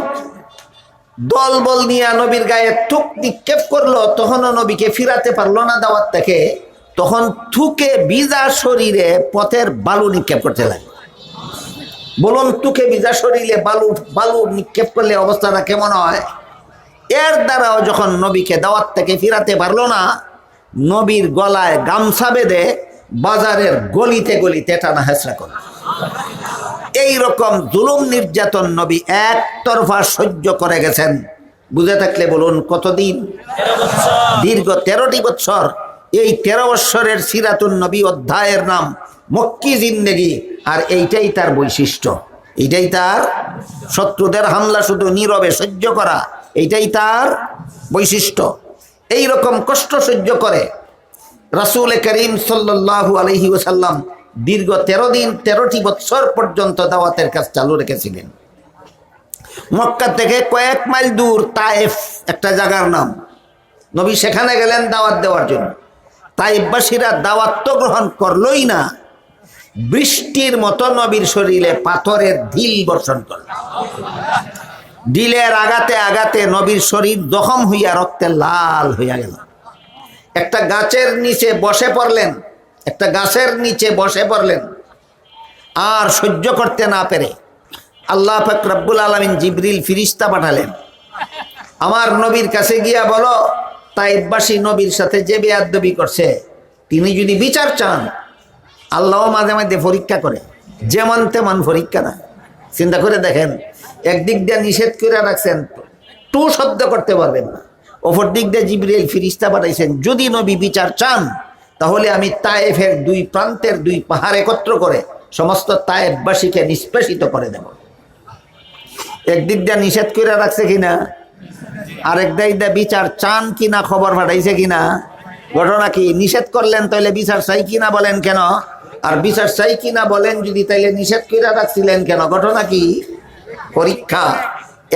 দলবল নিয়ে নবীর গায়ে থুক নিক্ষেপ করলো, তখনও নবীকে ফিরাতে পারলো না দাওয়াত থেকে, তখন থুকে ভিজা শরীরে পথের বালু নিক্ষেপ করতে লাগলো। বলুন, থুকে ভিজা শরীরে বালু নিক্ষেপ করলে অবস্থাটা কেমন হয়? এর দ্বারাও যখন নবীকে দাওয়াত থেকে ফিরাতে পারলো না, নবীর গলায় গামছা বেঁধে বাজারের গলিতে গলিতে টানা হেঁচড়া করল। এইরকম জুলুম নির্যাতন নবী একতরফা সহ্য করে গেছেন। বুঝে থাকলে বলুন কতদিন? দীর্ঘ 13টি বৎসর। এই 13 বৎসরের সিরাতুন নবী অধ্যায়ের নাম মক্কি জিন্দেগি, আর এইটাই তার বৈশিষ্ট্য, এইটাই তার শত্রুদের হামলা শুধু নীরবে সহ্য করা, এইটাই তার বৈশিষ্ট্য। এই রকম কষ্ট সহ্য করে রাসূল করিম সাল্লাল্লাহু আলাইহি ওয়াসাল্লাম দীর্ঘ 13 দিন 13টি বছর পর্যন্ত দাওয়াতের কাজ চালু রেখেছিলেন। মক্কা থেকে কয়েক মাইল দূর তায়েফ একটা জায়গার নাম, নবী সেখানে গেলেন দাওয়াত দেওয়ার জন্য। তায়েফবাসীরা দাওয়াত তো গ্রহণ করলই না, বৃষ্টির মতো নবীর শরীরে পাথরের ঢিল বর্ষণ করল। ঢিলের আঘাতে আঘাতে নবীর শরীর জখম হইয়া রক্তে লাল হইয়া গেল। একটা গাছের নিচে বসে পড়লেন, একটা গাছের নিচে বসে পড়লেন, আর সহ্য করতে না পেরে আল্লাহ পাক রব্বুল আলামিন জিবরিল ফিরিস্তা পাঠালেন, আমার নবীর কাছে গিয়া বলো তায়েফবাসী নবীর সাথে যে বেয়াদবি করছে তিনি যদি বিচার চান, আল্লাহ মাঝে মাঝে পরীক্ষা করে, যেমন তেমন পরীক্ষা না। চিন্তা করে দেখেন, একদিক দিয়ে নিষেধ করে রাখছেন, টু শব্দ করতে পারবেন না, অপর দিক দিয়ে জিবরিল ফিরিস্তা পাঠাইছেন, যদি নবী বিচার চান তাহলে আমি তায়েফের দুই প্রান্তের দুই পাহাড় একত্র করে সমস্ত তায়েফবাসীকে নিষ্পেষিত করে দেব। একদিক দিয়ে নিষেধ করে রাখছে কিনা, আরেক দিক দিয়ে বিচার চান কিনা খবর পাঠাইছে কিনা। ঘটনা কি? নিষেধ করলেন তাইলে বিচার চাই কিনা বলেন কেন, আর বিচার চাই কিনা বলেন যদি তাইলে নিষেধ করে রাখছিলেন কেন? ঘটনা কি? পরীক্ষা।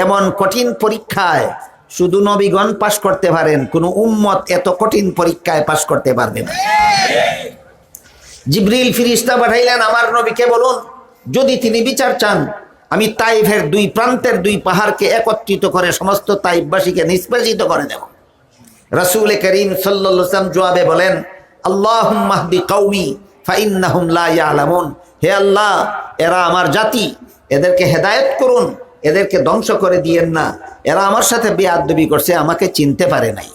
এমন কঠিন পরীক্ষায় শুধু নবীগণ পাশ করতে পারেন, কোন উম্মত এত কঠিন পরীক্ষায় পাশ করতে পারবে না। জিবরিল ফিরিস্তা পাঠাইলেন, আমার নবীকে বলুন যদি তিনি বিচার চান আমি তাইফের দুই প্রান্তের দুই পাহাড়কে একত্রিত করে সমস্ত তাইফবাসীকে নিষ্পেষিত করে দেব। রাসূল করিম সাল্লাল্লাহু আলাইহি ওয়াসাল্লাম জবাবে বলেন, আল্লাহুম্মা হদি কওমি ফাইন্নাহুম লা ইয়ালামুন, হে আল্লাহ এরা আমার জাতি, এদেরকে হেদায়েত করুন, এদেরকে ধ্বংস করে দিয়েন না, এরা আমার সাথে বেয়াদবি করছে, আমাকে চিনতে পারে নাই।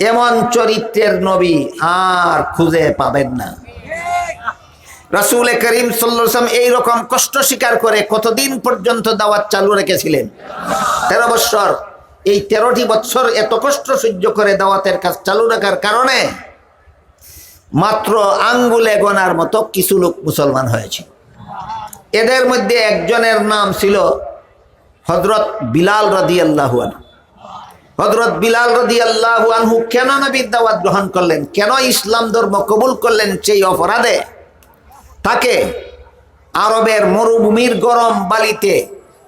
এমন চরিত্রের নবী আর খুঁজে পাবেন না। রাসূল করিম সাল্লাল্লাহু আলাইহি ওয়াসাল্লাম এইরকম কষ্ট স্বীকার করে কতদিন পর্যন্ত দাওয়াত চালু রেখেছিলেন? 13 বছর। এই 13টি বছর এত কষ্ট সহ্য করে দাওয়াতের কাজ চালু রাখার কারণে মাত্র আঙ্গুলে গোনার মতো কিছু লোক মুসলমান হয়েছে। এদের মধ্যে একজনের নাম ছিল হযরত বিলাল রাদিয়াল্লাহু আনহু। হযরত বিলাল রাদিয়াল্লাহু আনহু কেন নবীর দাওয়াত গ্রহণ করলেন, কেন ইসলাম ধর্ম কবুল করলেন, সেই অপরাধে তাকে আরবের মরুভূমির গরম বালিতে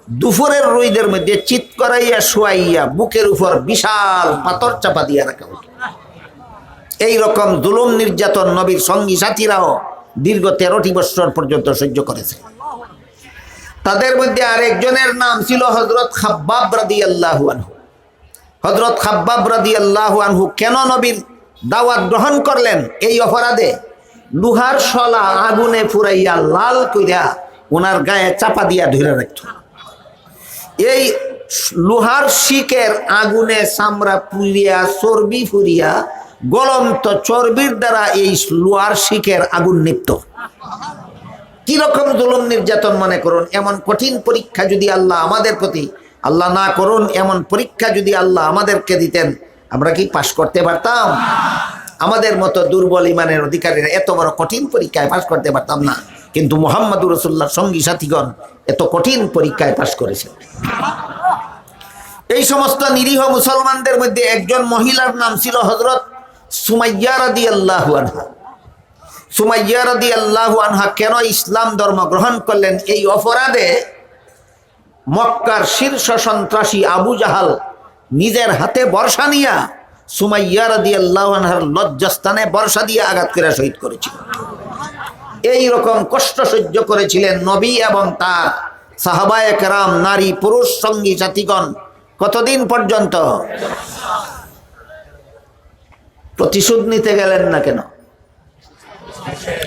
দুপুরের রোদের মধ্যে চিৎ করাইয়া শুয়াইয়া বুকের উপর বিশাল পাথর চাপা দিয়া রাখা হতো। এইরকম জুলুম নির্যাতন নবীর সঙ্গী সাথীরাও দীর্ঘ 13টি বছর পর্যন্ত সহ্য করেছে। তাদের মধ্যে আরেকজনের নাম ছিল হযরত খাব্বাব রাদিয়াল্লাহু আনহু। হযরত খাব্বাব রাদিয়াল্লাহু আনহু কেন নবীর দাওয়াত গ্রহণ করলেন? এই অপরাধে লোহার শলা আগুনে পুরাইয়া লাল কইরা ওনার গায়ে চাপা দিয়া ধরে রাখত। এই লোহার শিকের আগুনে চামড়া পুড়িয়া চর্বি ফুরিয়া গলন্ত চর্বির দ্বারা এই লোহার শিকের আগুন নিপ্ত। কিরকম জুলুম নির্যাতন মনে করুন। এমন কঠিন পরীক্ষা যদি আল্লাহ আমাদের প্রতি, আল্লাহ না করুন এমন পরীক্ষা যদি আল্লাহ আমাদেরকে দিতেন, আমরা কি পাশ করতে পারতাম? আমাদের মতো দুর্বল ইমানের অধিকারীরা এত বড় কঠিন পরীক্ষায় পাশ করতে পারতাম না, কিন্তু মুহাম্মদুর রাসূলুল্লাহর সঙ্গী সাথীগণ এত কঠিন পরীক্ষায় পাশ করেছে। এই সমস্ত নিরীহ মুসলমানদের মধ্যে একজন মহিলার নাম ছিল হযরত সুমাইয়া রাদিয়াল্লাহু আনহা। সুমাইয়া রাদিয়াল্লাহু আনহা কেন ইসলাম ধর্ম গ্রহণ করলেন? এই অপরাধে মক্কার শীর্ষ সন্ত্রাসী আবু জাহাল নিজের হাতে বর্ষা নিয়া সুমাইয়া রাদিয়াল্লাহু আনহার লজ্জাস্থানে বর্ষা দিয়ে আঘাত করে শহীদ করেছিল। এই রকম কষ্ট সহ্য করেছিলেন নবী এবং তার সাহাবায়ে কেরাম, নারী পুরুষ সঙ্গী সাথীগণ। কতদিন পর্যন্ত? প্রতিশোধ নিতে গেলেন না কেন?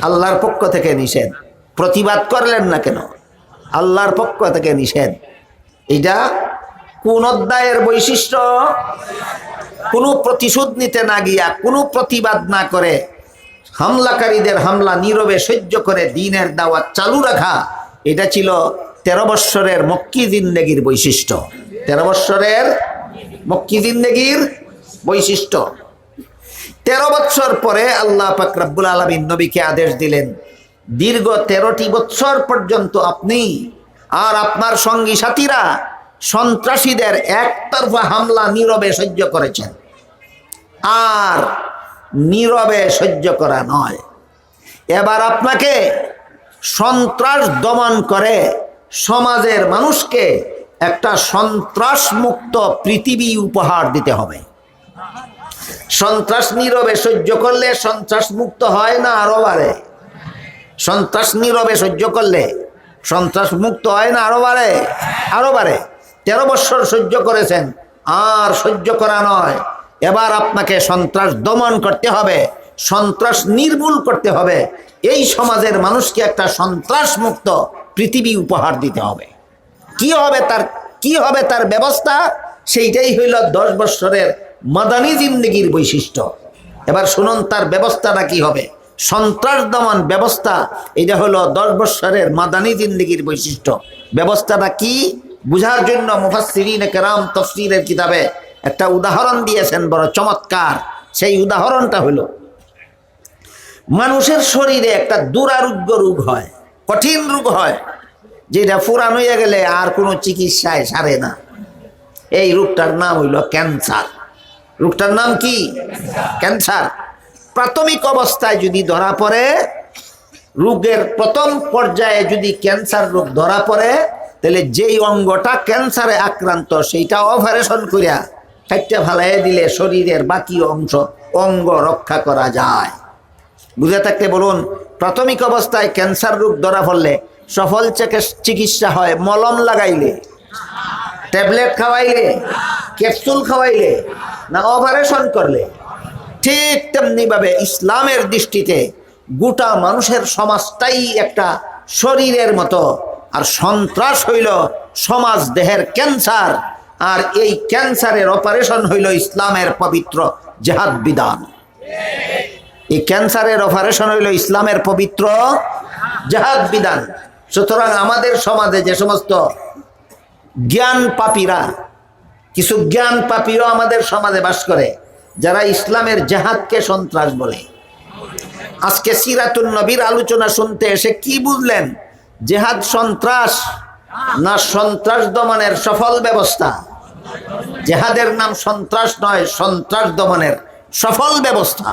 আল্লাহর পক্ষ থেকে নিষেধ। প্রতিবাদ করলেন না কেন? আল্লাহর পক্ষ থেকে নিষেধ। এটা কোন অধ্যায়ের বৈশিষ্ট্য? কোনো প্রতিশোধ নিতে না গিয়া, কোনো প্রতিবাদ না করে হামলাকারীদের হামলা নীরবে সহ্য করে দ্বীনের দাওয়াত চালু রাখা, এটা ছিল 13 বৎসরের মক্কি জিন্দেগির বৈশিষ্ট্য। 13 বৎসরের মক্কি জিন্দেগির বৈশিষ্ট্য। 13 বছর পরে আল্লাহ পাক রব্বুল আলামিন নবীকে আদেশ দিলেন, দীর্ঘ 13টি বছর পর্যন্ত আপনি আর আপনার সঙ্গী সাথীরা সন্ত্রাসীদের একতরফা হামলা নীরবে সহ্য করেছেন। আর নীরবে সহ্য করা নয়, এবার আপনাকে সন্ত্রাস দমন করে সমাজের মানুষকে একটা সন্ত্রাস মুক্ত পৃথিবী উপহার দিতে হবে। সন্ত্রাস নীরবে সহ্য করলে সন্ত্রাস মুক্ত হয় না আরো বাড়ে? সন্ত্রাস নীরবে সহ্য করলে সন্ত্রাস মুক্ত হয় না আরো বাড়ে? আরো বাড়ে। 13 বছর সহ্য করেছেন, আর সহ্য করা নয়, এবার আপনাকে সন্ত্রাস দমন করতে হবে, সন্ত্রাস নির্মূল করতে হবে, এই সমাজের মানুষকে একটা সন্ত্রাস মুক্ত পৃথিবী উপহার দিতে হবে। কি হবে তার ব্যবস্থা? সেইটাই হইল 10 বছরের মাদানী জিন্দেগির বৈশিষ্ট্য। এবার শুনুন তার ব্যবস্থাটা কি হবে। সন্ত্রাস দমন ব্যবস্থা, এটা হলো 10 বছরের মাদানী জিন্দেগির বৈশিষ্ট্য। ব্যবস্থাটা কি বুঝার জন্য মুফাসসিরিন কেরাম তাফসীরের কিতাবে একটা উদাহরণ দিয়েছেন বড় চমৎকার। সেই উদাহরণটা হলো, মানুষের শরীরে একটা দুরারোগ্য রোগ হয়, কঠিন রোগ হয়, যেটা পুরান হয়ে গেলে আর কোনো চিকিৎসায় সারে না। এই রোগটার নাম হইল ক্যান্সার। রোগটার নাম কি? ক্যান্সার। প্রাথমিক অবস্থায় যদি ধরা পড়ে, রোগের প্রথম পর্যায়ে যদি ক্যান্সার রোগ ধরা পড়ে, তাহলে যেই অঙ্গটা ক্যান্সারে আক্রান্ত সেইটা অপারেশন করিয়া কাটতে ফালাইয়া দিলে শরীরের বাকি অঙ্গ রক্ষা করা যায়। বুঝে থাকতে বলুন, প্রাথমিক অবস্থায় ক্যান্সার রোগ ধরা পড়লে সফল চিকিৎসা হয় মলম লাগাইলে, ট্যাবলেট খাওয়াইলে, ক্যাপসুল খাওয়াইলে, না অপারেশন করলে? ঠিক তেমনিভাবে ইসলামের দৃষ্টিতে গোটা মানুষের সমাজটাই একটা শরীরের মতো, আর সন্ত্রাস হইল সমাজ দেহের ক্যান্সার, আর এই ক্যান্সারের অপারেশন হইল ইসলামের পবিত্র জিহাদ বিধান। এই ক্যান্সারের অপারেশন হইল ইসলামের পবিত্র জিহাদ বিধান। সুতরাং আমাদের সমাজে যে সমস্ত জ্ঞান পাপীরা, কিছু জ্ঞান পাপীও আমাদের সমাজে বাস করে, যারা ইসলামের জিহাদকে সন্ত্রাস বলে। আজকে সিরাতুন নবীর আলোচনা শুনতে এসে কি বুঝলেন? জিহাদ সন্ত্রাস না সন্ত্রাস দমনের সফল ব্যবস্থা? জিহাদের নাম সন্ত্রাস নয়, সন্ত্রাস দমনের সফল ব্যবস্থা।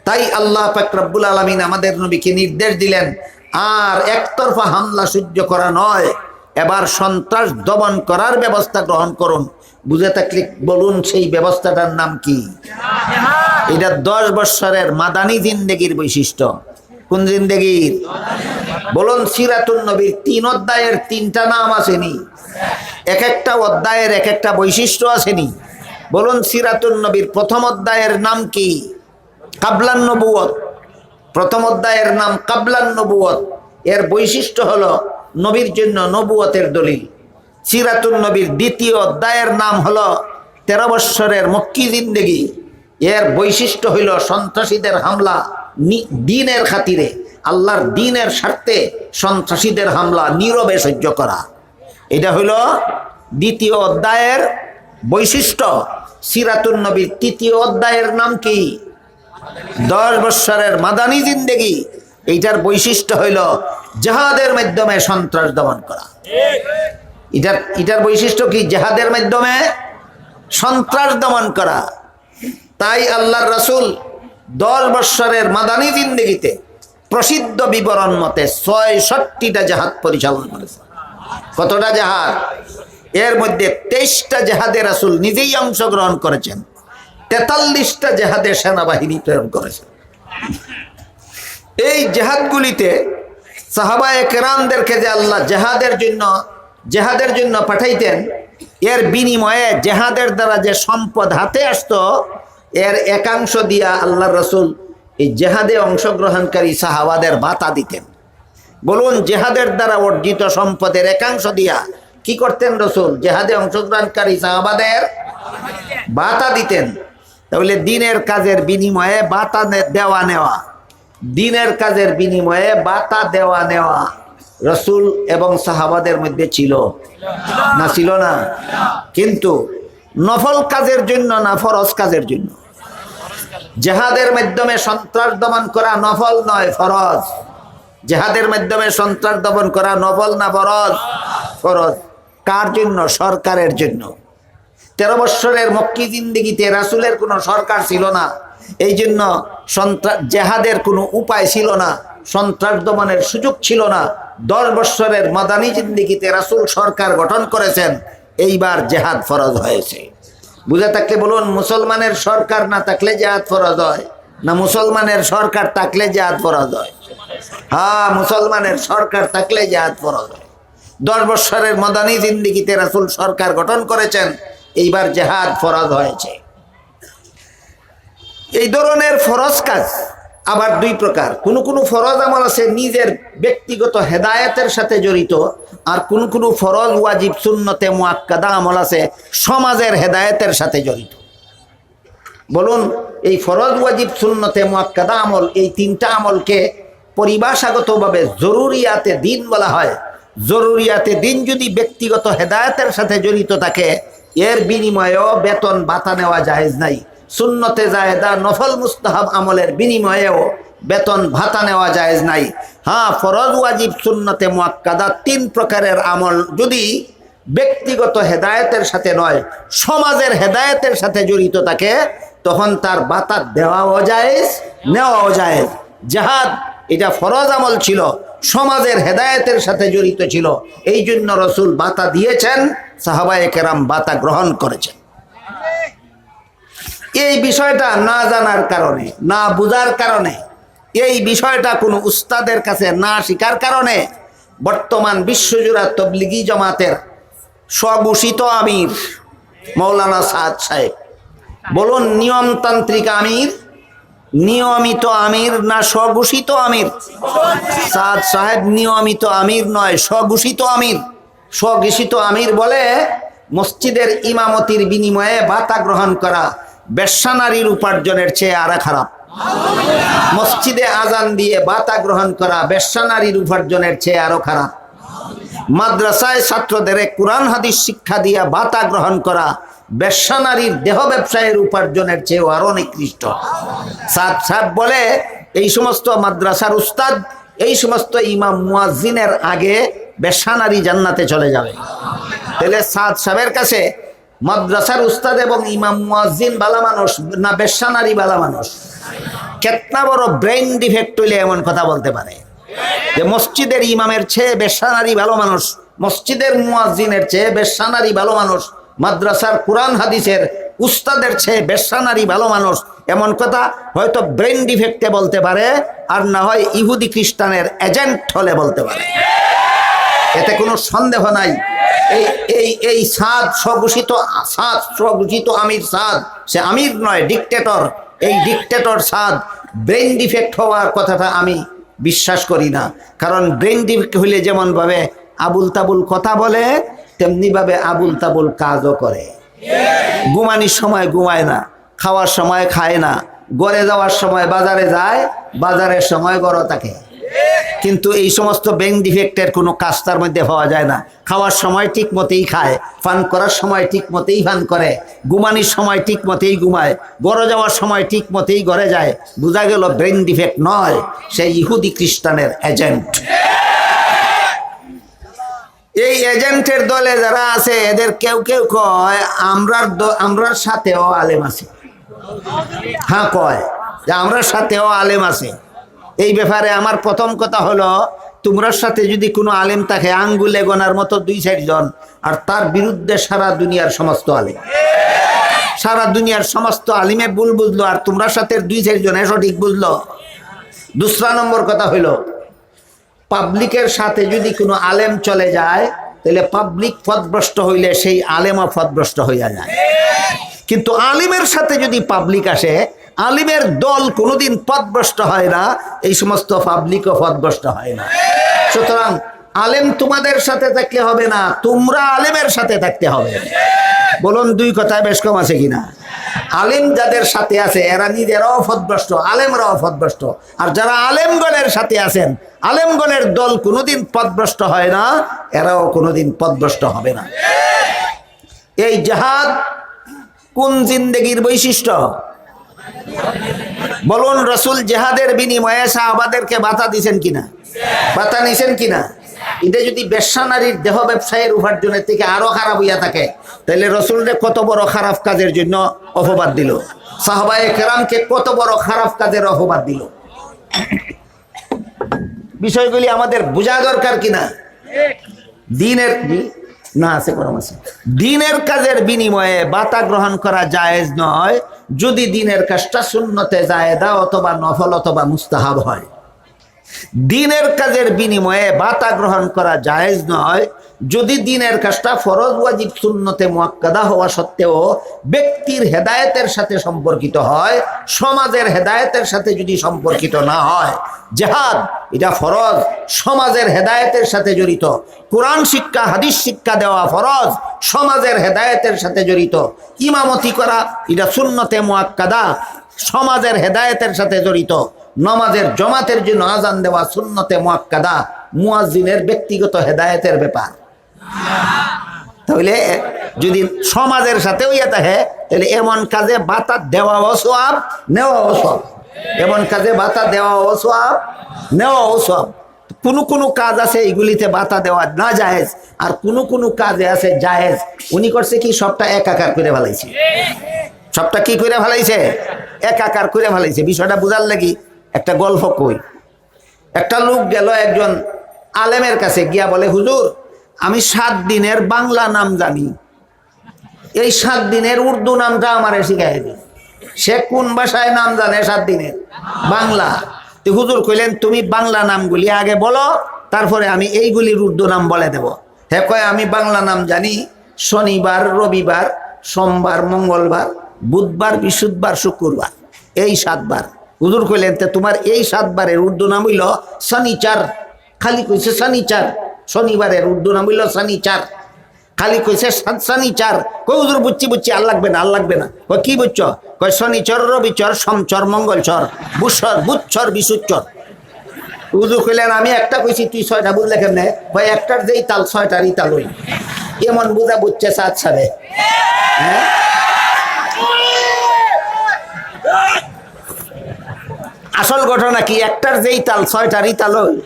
তাই আল্লাহ পাক রব্বুল আলামিন আমাদের নবীকে নির্দেশ দিলেন, আর একতরফা হামলা সহ্য করা নয়, এবার সন্ত্রাস দমন করার ব্যবস্থা গ্রহণ করুন। বুঝে থাকলে বলুন সেই ব্যবস্থাটার নাম কি? এটা 10 বছরের মাদানী জিন্দেগির বৈশিষ্ট্য। কোন জিন্দেগির? বলুন, সিরাতুন নবীর 3 অধ্যায়ের 3টা নাম আসেনি? এক একটা অধ্যায়ের এক একটা বৈশিষ্ট্য আসেনি? বলুন, সিরাতুন নবীর প্রথম অধ্যায়ের নাম কি? কাবলান নবুয়ত। প্রথম অধ্যায়ের নাম কাবলান নবুয়ত। এর বৈশিষ্ট্য হলো নবীর জন্য নবুয়তের দলিল। সিরাতুন নবীর দ্বিতীয় অধ্যায়ের নাম হলো 13 বছরের মক্কি জিন্দেগি। এর বৈশিষ্ট্য হইল সন্ত্রাসীদের হামলা দ্বীনের খাতিরে, আল্লাহর দ্বীনের স্বার্থে সন্ত্রাসীদের হামলা নীরবে সহ্য করা। এটা হইল দ্বিতীয় অধ্যায়ের বৈশিষ্ট্য। সিরাতুন নবীর তৃতীয় অধ্যায়ের নাম কি? 10 বছরের মাদানী জিন্দেগি। এইটার বৈশিষ্ট্য হইল জিহাদের মাধ্যমে সন্ত্রাস দমন করা। এটার বৈশিষ্ট্য কি? জিহাদের মাধ্যমে সন্ত্রাস দমন করা। তাই আল্লাহর রাসূল 10 বছরের মাদানী জিন্দেগিতে প্রসিদ্ধ বিবরণ মতে 66টা জিহাদ পরিচালনা করেছে। কতটা জিহাদ? এর মধ্যে 23টা জিহাদে রাসূল নিজেই অংশগ্রহণ করেছেন, 43টা জিহাদে সেনাবাহিনী প্রেরণ করেছেন। এই জিহাদগুলিতে সাহাবায়ে কেরামদেরকে যে আল্লাহ জিহাদের জন্য পাঠাইতেন, এর বিনিময়ে জিহাদের দ্বারা যে সম্পদ হাতে আসতো, এর একাংশ দিয়া আল্লাহর রাসূল এই জিহাদে অংশগ্রহণকারী সাহাবাদের ভাতা দিতেন। বলুন, জিহাদের দ্বারা অর্জিত সম্পদের একাংশ দিয়া কি করতেন রাসূল? জিহাদে অংশগ্রহণকারী সাহাবাদের ভাতা দিতেন। তাহলে দ্বীনের কাজের বিনিময়ে ভাতা দেওয়া নেওয়া, দ্বীনের কাজের বিনিময়ে ভাতা দেওয়া নেওয়া রাসূল এবং সাহাবাদের মধ্যে ছিল না? ছিল না? কিন্তু নফল কাজের জন্য না ফরজ কাজের জন্য? জেহাদের মাধ্যমে সন্ত্রাস দমন করা নফল নয়, ফরজ। জেহাদের মাধ্যমে সন্ত্রাস দমন করা নফল না ফরজ? ফরজ। কার জন্য? সরকারের জন্য। 13 বৎসরের মক্কি জিন্দেগিতে রাসূলের কোনো সরকার ছিল না, এই জন্য জেহাদের কোনো উপায় ছিল না, সন্ত্রাস দমনের সুযোগ ছিল না। 10 বৎসরের মাদানী জিন্দেগিতে রাসূল সরকার গঠন করেছেন, এইবার জেহাদ ফরজ হয়েছে। বুঝে থাকলে বলুন, মুসলমানের সরকার না থাকলে জেহাদ ফরজ হয় না মুসলমানের সরকার থাকলে জেহাদ ফরজ হয়? হ্যাঁ, মুসলমানের সরকার থাকলে জেহাদ ফরজ হয়। 10 বৎসরের মাদানী জিন্দেগিতে রাসূল সরকার গঠন করেছেন, এইবার জেহাদ ফরজ হয়েছে। এই ধরনের ফরজ কাজ আবার 2 প্রকার। কোন ফরজ আমল আছে নিজের ব্যক্তিগত হেদায়েতের সাথে জড়িত, আর কোন ফরজ ওয়াজিব সুন্নতে মুআক্কাদা আমল আছে সমাজের হেদায়েতের সাথে জড়িত। বলুন, এই ফরজ ওয়াজিব সুন্নতে মুআক্কাদা আমল, এই 3টা আমলকে পরিভাষাগতভাবে জরুরিয়াতে দিন বলা হয়। জরুরিয়াতে দিন যদি ব্যক্তিগত হেদায়েতের সাথে জড়িত থাকে, এর বিনিময়েও বেতন ভাতা নেওয়া জায়েজ নাই। সুন্নতে জায়েদা নফল মুস্তাহাব আমলের বিনিময়েও বেতন ভাতা নেওয়া জায়েজ নাই। হ্যাঁ, ফরজ ওয়াজিব সুন্নতে মুআক্কাদা 3 প্রকারের আমল যদি ব্যক্তিগত হেদায়েতের সাথে নয়, সমাজের হেদায়েতের সাথে জড়িত থাকে, তখন তার ভাতা দেওয়াও জায়েজ, নেওয়াও জায়েজ। জিহাদ এটা ফরজ আমল ছিল, সমাজের হেদায়েতের সাথে জড়িত ছিল, এই জন্য রাসূল ভাতা দিয়েছেন, সাহাবায়ে কেরাম ভাতা গ্রহণ করেছেন। এই বিষয়টা না জানার কারণে, না বুঝার কারণে, এই বিষয়টা কোনো উস্তাদের কাছে না শিকার কারণে বর্তমান বিশ্বজোড়া তবলিগি জামাতের স্বঘোষিত আমির মৌলানা সাদ সাহেব, বলুন নিয়মতান্ত্রিক আমির, নিয়মিত আমির না স্বঘোষিত আমির? সাদ সাহেব নিয়মিত আমির নয়, স্বঘোষিত আমির। স্বঘোষিত আমির বলে মসজিদের ইমামতির বিনিময়ে ভাতা গ্রহণ করা বেশ্যা নারীর উপার্জনের চেয়ে আরো খারাপ। মসজিদে আজান দিয়ে ভাতা গ্রহণ করা বেশ্যা নারীর উপার্জনের চেয়ে আরো খারাপ। মাদ্রাসায় ছাত্রদের কোরআন হাদিস শিক্ষা দিয়ে ভাতা গ্রহণ করা বেশ্যা নারীর দেহ ব্যবসায়ের উপার্জনের চেয়েও আরো নিকৃষ্ট। সাদ সাহেব বলে এই সমস্ত মাদ্রাসার উস্তাদ, এই সমস্ত ইমাম মুয়াজ্জিনের আগে বেশ্যা নারী জান্নাতে চলে যাবে। তাহলে সাদ সাহেবের কাছে মাদ্রাসার উস্তাদ এবং ইমাম মুয়াজ্জিন ভালো মানুষ না বেশ্যা নারী ভালো মানুষ? কেতনা বড় ব্রেইন ডিফেক্ট হইলে এমন কথা বলতে পারে যে মসজিদের ইমামের চেয়ে বেশ্যা নারী ভালো মানুষ, মসজিদের মুয়াজ্জিনের চেয়ে বেশ্যা নারী ভালো মানুষ, মাদ্রাসার কোরআন হাদিসের উস্তাদের চেয়ে বেশ্যা নারী ভালো মানুষ? এমন কথা হয়তো ব্রেইন ডিফেক্টে বলতে পারে, আর না হয় ইহুদি খ্রিস্টানের এজেন্ট হলে বলতে পারে, এতে কোনো সন্দেহ নাই। এই সাদ স্বঘোষিত, সাদ স্বঘোষিত আমির সাদ, সে আমির নয়, ডিকটেটর। এই ডিকটেটর সাদ ব্রেইন ডিফেক্ট হওয়ার কথাটা আমি বিশ্বাস করি না, কারণ ব্রেইন ডিফেক্ট হইলে যেমন ভাবে আবুল তাবুল কথা বলে, তেমনি ভাবে আবুল তাবুল কাজও করে। ঘুমানির সময় ঘুমায় না, খাওয়ার সময় খায় না, ঘরে যাওয়ার সময় বাজারে যায়, বাজারের সময় ঘরে থাকে। কিন্তু এই সমস্ত ব্রেইন ডিফেক্টের কোনো কাজ তার মধ্যে পাওয়া যায় না। খাওয়ার সময় ঠিক মতেই খায়, পান করার সময় ঠিক মতেই পান করে, ঘুমানির সময় ঠিক মতেই ঘুমায়, ঘরে যাওয়ার সময় ঠিক মতেই ঘরে যায়। বোঝা গেল ব্রেইন ডিফেক্ট নয়, সে ইহুদি খ্রিস্টানের এজেন্ট। এই এজেন্টের দলে যারা আছে, এদের কেউ কেউ কয় আমরার সাথেও আলেম আছে। হ্যাঁ, কয় যে আমরার সাথেও আলেম আছে। এই ব্যাপারে আমার প্রথম কথা হলো, তোমরার সাথে যদি কোনো আলেম থাকে আঙ্গুলে গোনার মতো 2-4 জন, আর তার বিরুদ্ধে সারা দুনিয়ার সমস্ত আলেম, সারা দুনিয়ার সমস্ত আলিমে ভুল বুঝলো, আর তোমরার সাথে 2-4 জন সঠিক বুঝলো। 2 নম্বর কথা হইল, পাবলিকের সাথে যদি কোনো আলেম চলে যায়, তাহলে পাবলিক পথভ্রষ্ট হইলে সেই আলেমও পথভ্রষ্ট হইয়া যায়। কিন্তু আলিমের সাথে যদি পাবলিক আসে, আলিমের দল কোনোদিন পথভ্রষ্ট হয় না, এই সমস্ত পাবলিকও পথভ্রষ্ট হয় না। সুতরাং আলেম তোমাদের সাথে থাকলে হবে না, তোমরা আলেমের সাথে থাকতে হবে। বলুন 2 কথায় বেশ কম আছে কিনা? আলেম যাদের সাথে আছে এরা নিজেরাও পথভ্রষ্ট, আলেমরাও পথভ্রষ্ট। আর যারা আলেমগণের সাথে আছেন, আলেমগণের দল কোনোদিন পথভ্রষ্ট হয় না, এরাও কোনোদিন পথভ্রষ্ট হবে না। এই জিহাদ কোন জিন্দেগির বৈশিষ্ট্য? বলুন রসুল জেহাদের বিনিময়ে সাহাবাদেরকে ভাতা দিছেন কিনা? ভাতা নিছেন কিনা? এটা যদি বেশ্যা নারীর দেহ ব্যবসায়ের উপার্জনের থেকে আরো খারাপ হইয়া থাকে, তাহলে রসুলরে কত বড় খারাপ কাজের জন্য অপবাদ দিল, সাহাবায়ে কেরামকে কত বড় খারাপ কাজের অপবাদ দিল। বিষয়গুলি আমাদের বোঝা দরকার কিনা? দিনের না আছে পরম আছে, দিনের কাজের বিনিময়ে ভাতা গ্রহণ করা জায়েজ নয় যদি দিনের কাজটা সুন্নতে জায়েদা অথবা নফল অথবা মুস্তাহাব হয়। দিনের কাজের বিনিময়ে ভাতা গ্রহণ করা জায়েজ নয় যদি দিনের কাজটা ফরজ ওয়াজিব সুন্নতে মুআক্কাদা হওয়া সত্ত্বেও ব্যক্তির হেদায়েতের সাথে সম্পর্কিত হয়, সমাজের হেদায়েতের সাথে যদি সম্পর্কিত না হয়। জিহাদ এটা ফরজ, সমাজের হেদায়েতের সাথে জড়িত। কোরআন শিক্ষা হাদিস শিক্ষা দেওয়া ফরজ, সমাজের হেদায়েতের সাথে জড়িত। ইমামতি করা এটা সুন্নতে মুআক্কাদা, সমাজের হেদায়েতের সাথে জড়িত। নামাজের জমাতের জন্য আজান দেওয়া সুন্নতে মুআক্কাদা, মুয়াজ্জিনের ব্যক্তিগত হেদায়েতের ব্যাপার। তাহলে যদি সমাজের সাথেও ইয়ে থাকে, তাহলে এমন কাজে ভাতা দেওয়াও সওয়াব, নেওয়াও সওয়াব। এমন কাজে ভাতা দেওয়াও সওয়াব, নেওয়াও সওয়াব। কোনো কাজ আছে এগুলিতে ভাতা দেওয়া না জায়েজ, আর কোনো কাজে আছে জায়েজ। উনি করছে কি, সবটা একাকার করে ফেলাইছে। সবটা কি করে ফেলাইছে? একাকার করে ফেলাইছে। বিষয়টা বুঝার লাগি একটা গল্প কই। একটা লোক গেল একজন আলেমের কাছে, গিয়া বলে, হুজুর আমি 7 দিনের বাংলা নাম জানি, এই 7 দিনের উর্দু নামটা আমারে শিখাই দিন। সে কোন ভাষায় নাম জানে? 7 দিনের বাংলা। তো হুজুর কইলেন, তুমি বাংলা নামগুলি আগে বলো, তারপরে আমি এইগুলির উর্দু নাম বলে দেব। হে কয়, আমি বাংলা নাম জানি শনিবার, রবিবার, সোমবার, মঙ্গলবার, বুধবার, বৃহস্পতিবার, শুক্রবার, এই 7 বার। হুজুর কইলেন, তোমার এই 7 বারের উর্দু নাম হইল শনিচার। খালি কইছে শনিচার। শনিবারের উর্দু নাম হইল শনিচার। খালি কইছে শনিচার। কই হুজুর বুঝছি, আর লাগবে না, আর লাগবে না। কই কি বুঝছ? কই শনিচর, রবিচর, সোমচর, মঙ্গলচর, বুধচর, বিশুচর। হুজুর কইলেন, আমি একটা কইছি, তুই 6টা বুঝলে কেমনে? ভাই একটার যেই তাল 6টারই তাল হই। এমন বুঝা বুঝছে সাত সারে। হ্যাঁ, আসল ঘটনা কি? একটার যেই তাল 6টারই তাল হই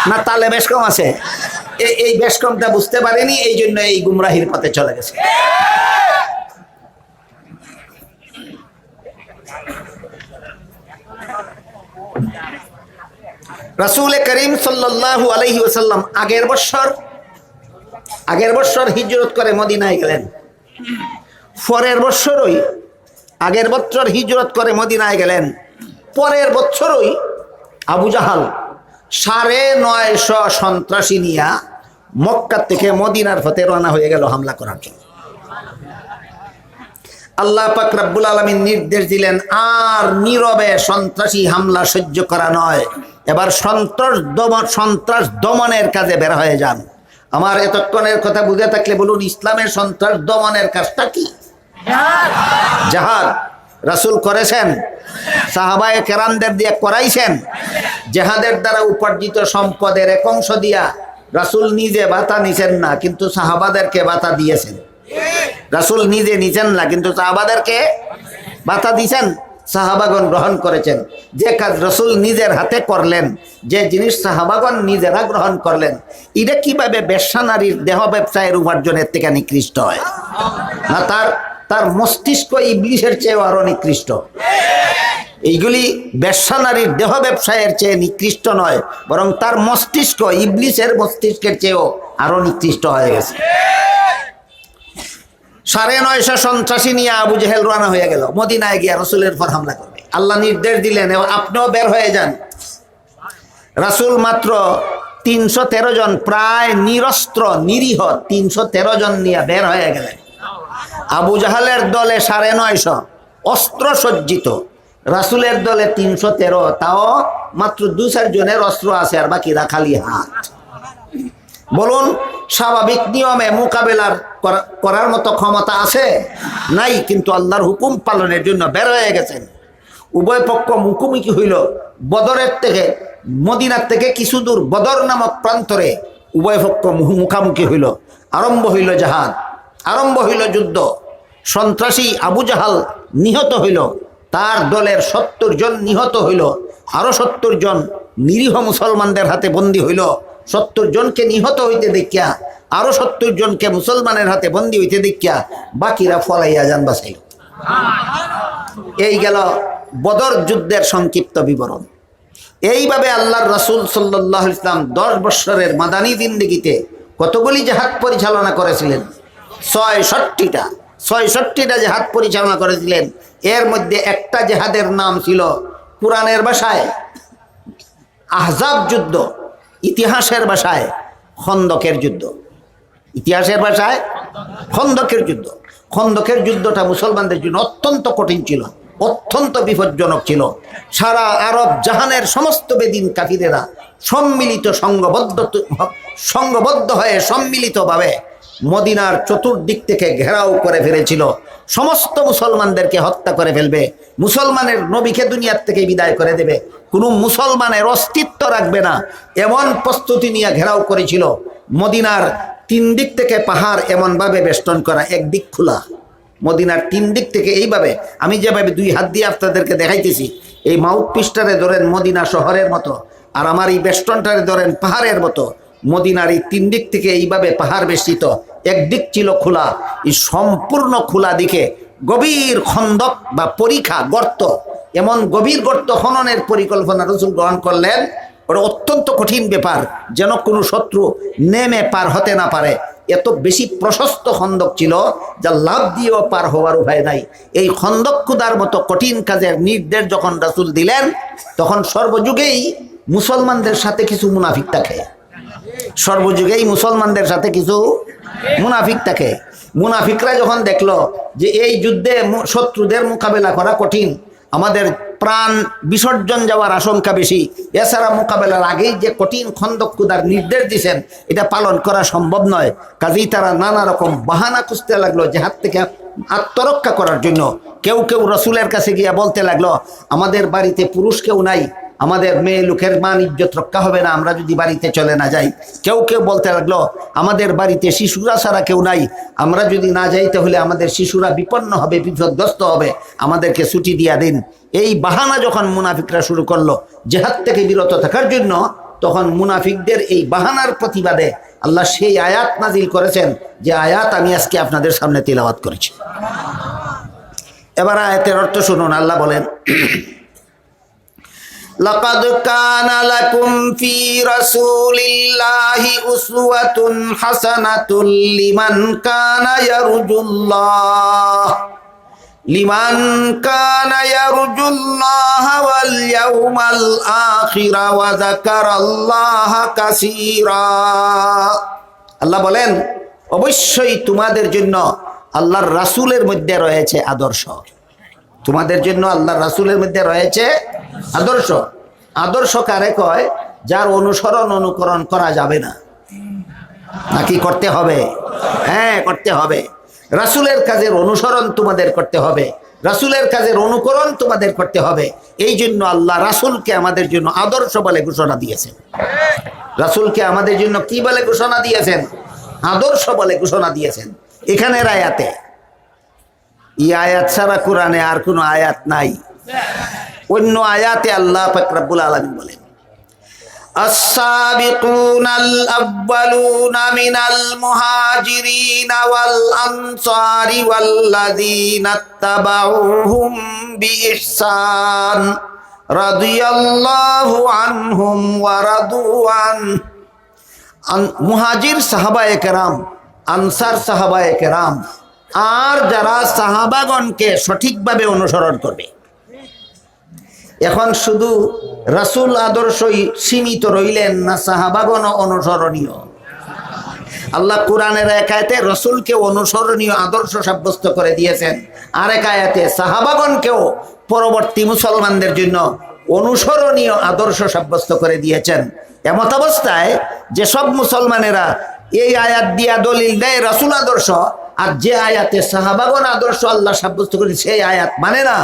না, তালে বেশ কম আছে। এই বেশ কমটা বুঝতে পারেনি, এই জন্য এই গুমরাহির পথে চলে গেছে। রাসূল করিম সাল্লাল্লাহু আলাইহি ওয়াসাল্লাম আগের বছর হিজরত করে মদিনায় গেলেন। পরের বছরই আগের বছর হিজরত করে মদিনায় গেলেন। পরের বছরই আবু জাহাল 950 সন্ত্রাসী নিয়া মক্কা থেকে মদিনার পথে রওনা হয়ে গেল হামলা করার জন্য। আল্লাহ পাক রব্বুল আলামিন নির্দেশ দিলেন, আর নীরবে সন্ত্রাসী হামলা সহ্য করা নয়, এবার সন্ত্রাস দমনের কাজে বের হয়ে যান। আমার এতক্ষণের কথা বুঝে থাকলে বলুন, ইসলামের সন্ত্রাস দমনের কাজটা কি? জিহাদ। রাসূল করেছেন, সাহাবায়ে কেরামদের দিয়ে করাইছেন। জিহাদের দ্বারা উপার্জিত সম্পদের এক অংশ দিয়া রাসূল নিজে ভাতা নিছেন না, কিন্তু সাহাবাদেরকে ভাতা দিয়েছেন। রাসূল নিজে নিছেন না, কিন্তু সাহাবাদেরকে ভাতা দিয়েছেন, সাহাবাগণ গ্রহণ করেছেন। যে কাজ রাসূল নিজের হাতে করলেন, যে জিনিস সাহাবাগণ নিজেরা গ্রহণ করলেন, এটা কিভাবে বেশ্যা নারীর দেহ ব্যবসায়ের উপার্জনের থেকে নিকৃষ্ট হয়? না, তার মস্তিষ্ক ইবলিসের চেয়েও আরো নিকৃষ্ট। এইগুলি বেশ্যা নারীর দেহ ব্যবসায়ের চেয়ে নিকৃষ্ট নয়, বরং তার মস্তিষ্ক ইবলিসের মস্তিষ্কের চেয়েও আরো নিকৃষ্ট হয়ে গেছে। 950 সন্ত্রাসী নিয়ে আবু জেহেল রওনা হয়ে গেল মদিনায় গিয়া রাসূলের উপর হামলা করবে। আল্লাহ নির্দেশ দিলেন, আপনিও বের হয়ে যান। রাসূল মাত্র 313 জন, প্রায় নিরস্ত্র নিরীহ 313 জন নিয়ে বের হয়ে গেলেন। আবু জাহালের দলে 950 অস্ত্র সজ্জিত, রাসূলের দলে 313, তাও মাত্র 2-4 জনের অস্ত্র আছে, আর বাকিরা খালি হাত। বলুন, স্বাভাবিক নিয়মে মোকাবেলার করার মতো ক্ষমতা আছে? নাই, কিন্তু আল্লাহর হুকুম পালনের জন্য বের হয়ে গেছেন। উভয় পক্ষ মুখোমুখি হইল। বদরের থেকে, মদিনার থেকে কিছু দূর বদর নামক প্রান্তরে উভয় পক্ষ মুখামুখি হইল। আরম্ভ হইল জাহাদ, আরম্ভ হইল যুদ্ধ। সন্ত্রাসী আবু জাহাল নিহত হইল, তার দলের 70 জন নিহত হইল, আরো 70 জন নিরীহ মুসলমানদের হাতে বন্দী হইল। 70 জনকে নিহত হইতে দেখিয়া আরো 70 জনকে মুসলমানের হাতে বন্দী হইতে দেখিয়া বাকিরা ফলাইয়া যান বাঁচাইল। এই গেল বদর যুদ্ধের সংক্ষিপ্ত বিবরণ। এইভাবে আল্লাহর রাসূল সাল্লাল্লাহু আলাইহি ওয়াসাল্লাম 10 বৎসরের মাদানী জিন্দেগিতে কতগুলি জাহাজ পরিচালনা করেছিলেন? 66টা জাহাজ পরিচালনা করেছিলেন। এর মধ্যে একটা জাহাজের নাম ছিল কুরআনের ভাষায় আহজাব যুদ্ধ, ইতিহাসের ভাষায় খন্দকের যুদ্ধ। ইতিহাসের ভাষায় খন্দকের যুদ্ধ। খন্দকের যুদ্ধটা মুসলমানদের জন্য অত্যন্ত কঠিন ছিল, অত্যন্ত বিপজ্জনক ছিল। সারা আরব জাহানের সমস্ত বেদিন কাফিরেরা সংঘবদ্ধ হয়ে সম্মিলিতভাবে মদিনার চতুর্দিক থেকে ঘেরাও করে ফেলেছিল। সমস্ত মুসলমানদেরকে হত্যা করে ফেলবে, মুসলমানের নবীকে দুনিয়ার থেকে বিদায় করে দেবে, কোনো মুসলমানের অস্তিত্ব রাখবে না, এমন প্রস্তুতি নিয়ে ঘেরাও করেছিল। মদিনার 3 দিক থেকে পাহাড় এমনভাবে বেষ্টন করা, একদিক খোলা। মদিনার 3 দিক থেকে এইভাবে, আমি যেভাবে 2 হাত দিয়ে আপনাদেরকে দেখাইতেছি, এই মাউথ পিসটারে ধরেন মদিনা শহরের মতো, আর আমার এই বেষ্টনটারে ধরেন পাহাড়ের মতো। মদিনার এই 3 দিক থেকে এইভাবে পাহাড় বেষ্টিত, একদিক ছিল খোলা। এই সম্পূর্ণ খোলা দিকে গভীর খন্দক বা পরিখা, গর্ত, এমন গভীর গর্ত খননের পরিকল্পনা রাসূল গ্রহণ করলেন। ওটা অত্যন্ত কঠিন ব্যাপার, যেন কোনো শত্রু নেমে পার হতে না পারে। এত বেশি প্রশস্ত খন্দক ছিল যা লাভ দিয়েও পার হওয়ার উপায় নাই। এই খন্দক খুদার মতো কঠিন কাজের নির্দেশ যখন রাসূল দিলেন, তখন সর্বযুগেই মুসলমানদের সাথে কিছু মুনাফিক থাকে। সর্বযুগেই মুসলমানদের সাথে কিছু মুনাফিক থাকে। মুনাফিকরা যখন দেখলো যে এই যুদ্ধে শত্রুদের মোকাবেলা করা কঠিন, আমাদের প্রাণ বিসর্জন যাওয়ার আশঙ্কা বেশি, এছাড়া মোকাবেলার আগেই যে কঠিন খন্দক খুদার নির্দেশ দিয়েছেন এটা পালন করা সম্ভব নয়। কাজেই তারা নানা রকম বাহানা খুঁজতে লাগলো জেহাদ থেকে আত্মরক্ষা করার জন্য। কেউ কেউ রাসূলের কাছে গিয়ে বলতে লাগলো, আমাদের বাড়িতে পুরুষ কেউ নাই, আমাদের মেয়ে লোকের মান ইজ্জত রক্ষা হবে না আমরা যদি বাড়িতে চলে না যাই। কেউ কেউ বলতে লাগলো, আমাদের বাড়িতে শিশুরা ছাড়া কেউ নাই, আমরা যদি না যাই তাহলে আমাদের শিশুরা বিপন্ন হবে, বিপদগ্রস্ত হবে, আমাদেরকে ছুটি দিয়া দিন। এই বাহানা যখন মুনাফিকরা শুরু করলো জেহাদ থেকে বিরত থাকার জন্য, তখন মুনাফিকদের এই বাহানার প্রতিবাদে আল্লাহ সেই আয়াত নাজিল করেছেন, যে আয়াত আমি আজকে আপনাদের সামনে তিলাওয়াত করেছি। এবার আয়াতের অর্থ শুনুন। আল্লাহ বলেন, লাকাদ কানা লাকুম ফি রাসূলিল্লাহি উসওয়াতুন হাসানাতুল লিমান কানা ইয়ারজুল্লাহ ওয়াল ইয়াউমাল আখির ওয়া যাকারাল্লাহা কাসীরা। আল্লাহ বলেন, অবশ্যই তোমাদের জন্য আল্লাহর রাসূলের মধ্যে রয়েছে আদর্শ। তোমাদের জন্য আল্লাহর রাসূলের মধ্যে রয়েছে আদর্শ। আদর্শ কারে কয়? যার অনুসরণ অনুকরণ করা যাবে না, নাকি করতে হবে? হ্যাঁ, করতে হবে। রাসূলের কাজের অনুসরণ তোমাদের করতে হবে, রাসূলের কাজের অনুকরণ তোমাদের করতে হবে। এই জন্য আল্লাহ রাসূলকে আমাদের জন্য আদর্শ বলে ঘোষণা দিয়েছেন। রাসূলকে আমাদের জন্য কি বলে ঘোষণা দিয়েছেন? আদর্শ বলে ঘোষণা দিয়েছেন। এখানের আয়াতে, এই আয়াত ছাড়া কোরআনে আর কোনো আয়াত নাই। অন্য আয়াতে আল্লাহ পাক রব্বুল আলামিন বলেন, আস-সাবিকুনাল আউয়ালুনা মিনাল মুহাজিরিনা ওয়াল আনসারি ওয়াল্লাযীনা তাবাউহুম বিইহসান রাদিয়াল্লাহু আনহুম ওয়া রাদু আন। মুহাজির সাহাবায়ে কেরাম, আনসার সাহাবায়ে কেরাম, আর যারা সাহাবাগণকে সঠিকভাবে অনুসরণ করবে। এখন শুধু রাসূল আদর্শই সীমিত রইলেন না, সাহাবাগণ অনুসরণীয়। আল্লাহ কোরআনের এক আয়াতে রাসূলকে অনুসরণীয় আদর্শ সাব্যস্ত করে দিয়েছেন, আর এক আয়াতে সাহাবাগণকেও পরবর্তী মুসলমানদের জন্য অনুসরণীয় আদর্শ সাব্যস্ত করে দিয়েছেন। এমত অবস্থায় যে সব মুসলমানেরা এই আয়াত দিয়া দলিল দেয় রাসূল আদর্শ, আর যে আয়াতে সাহাবাগণ আদর্শ আল্লাহ সাব্যস্ত করে সেই আয়াত মানে না,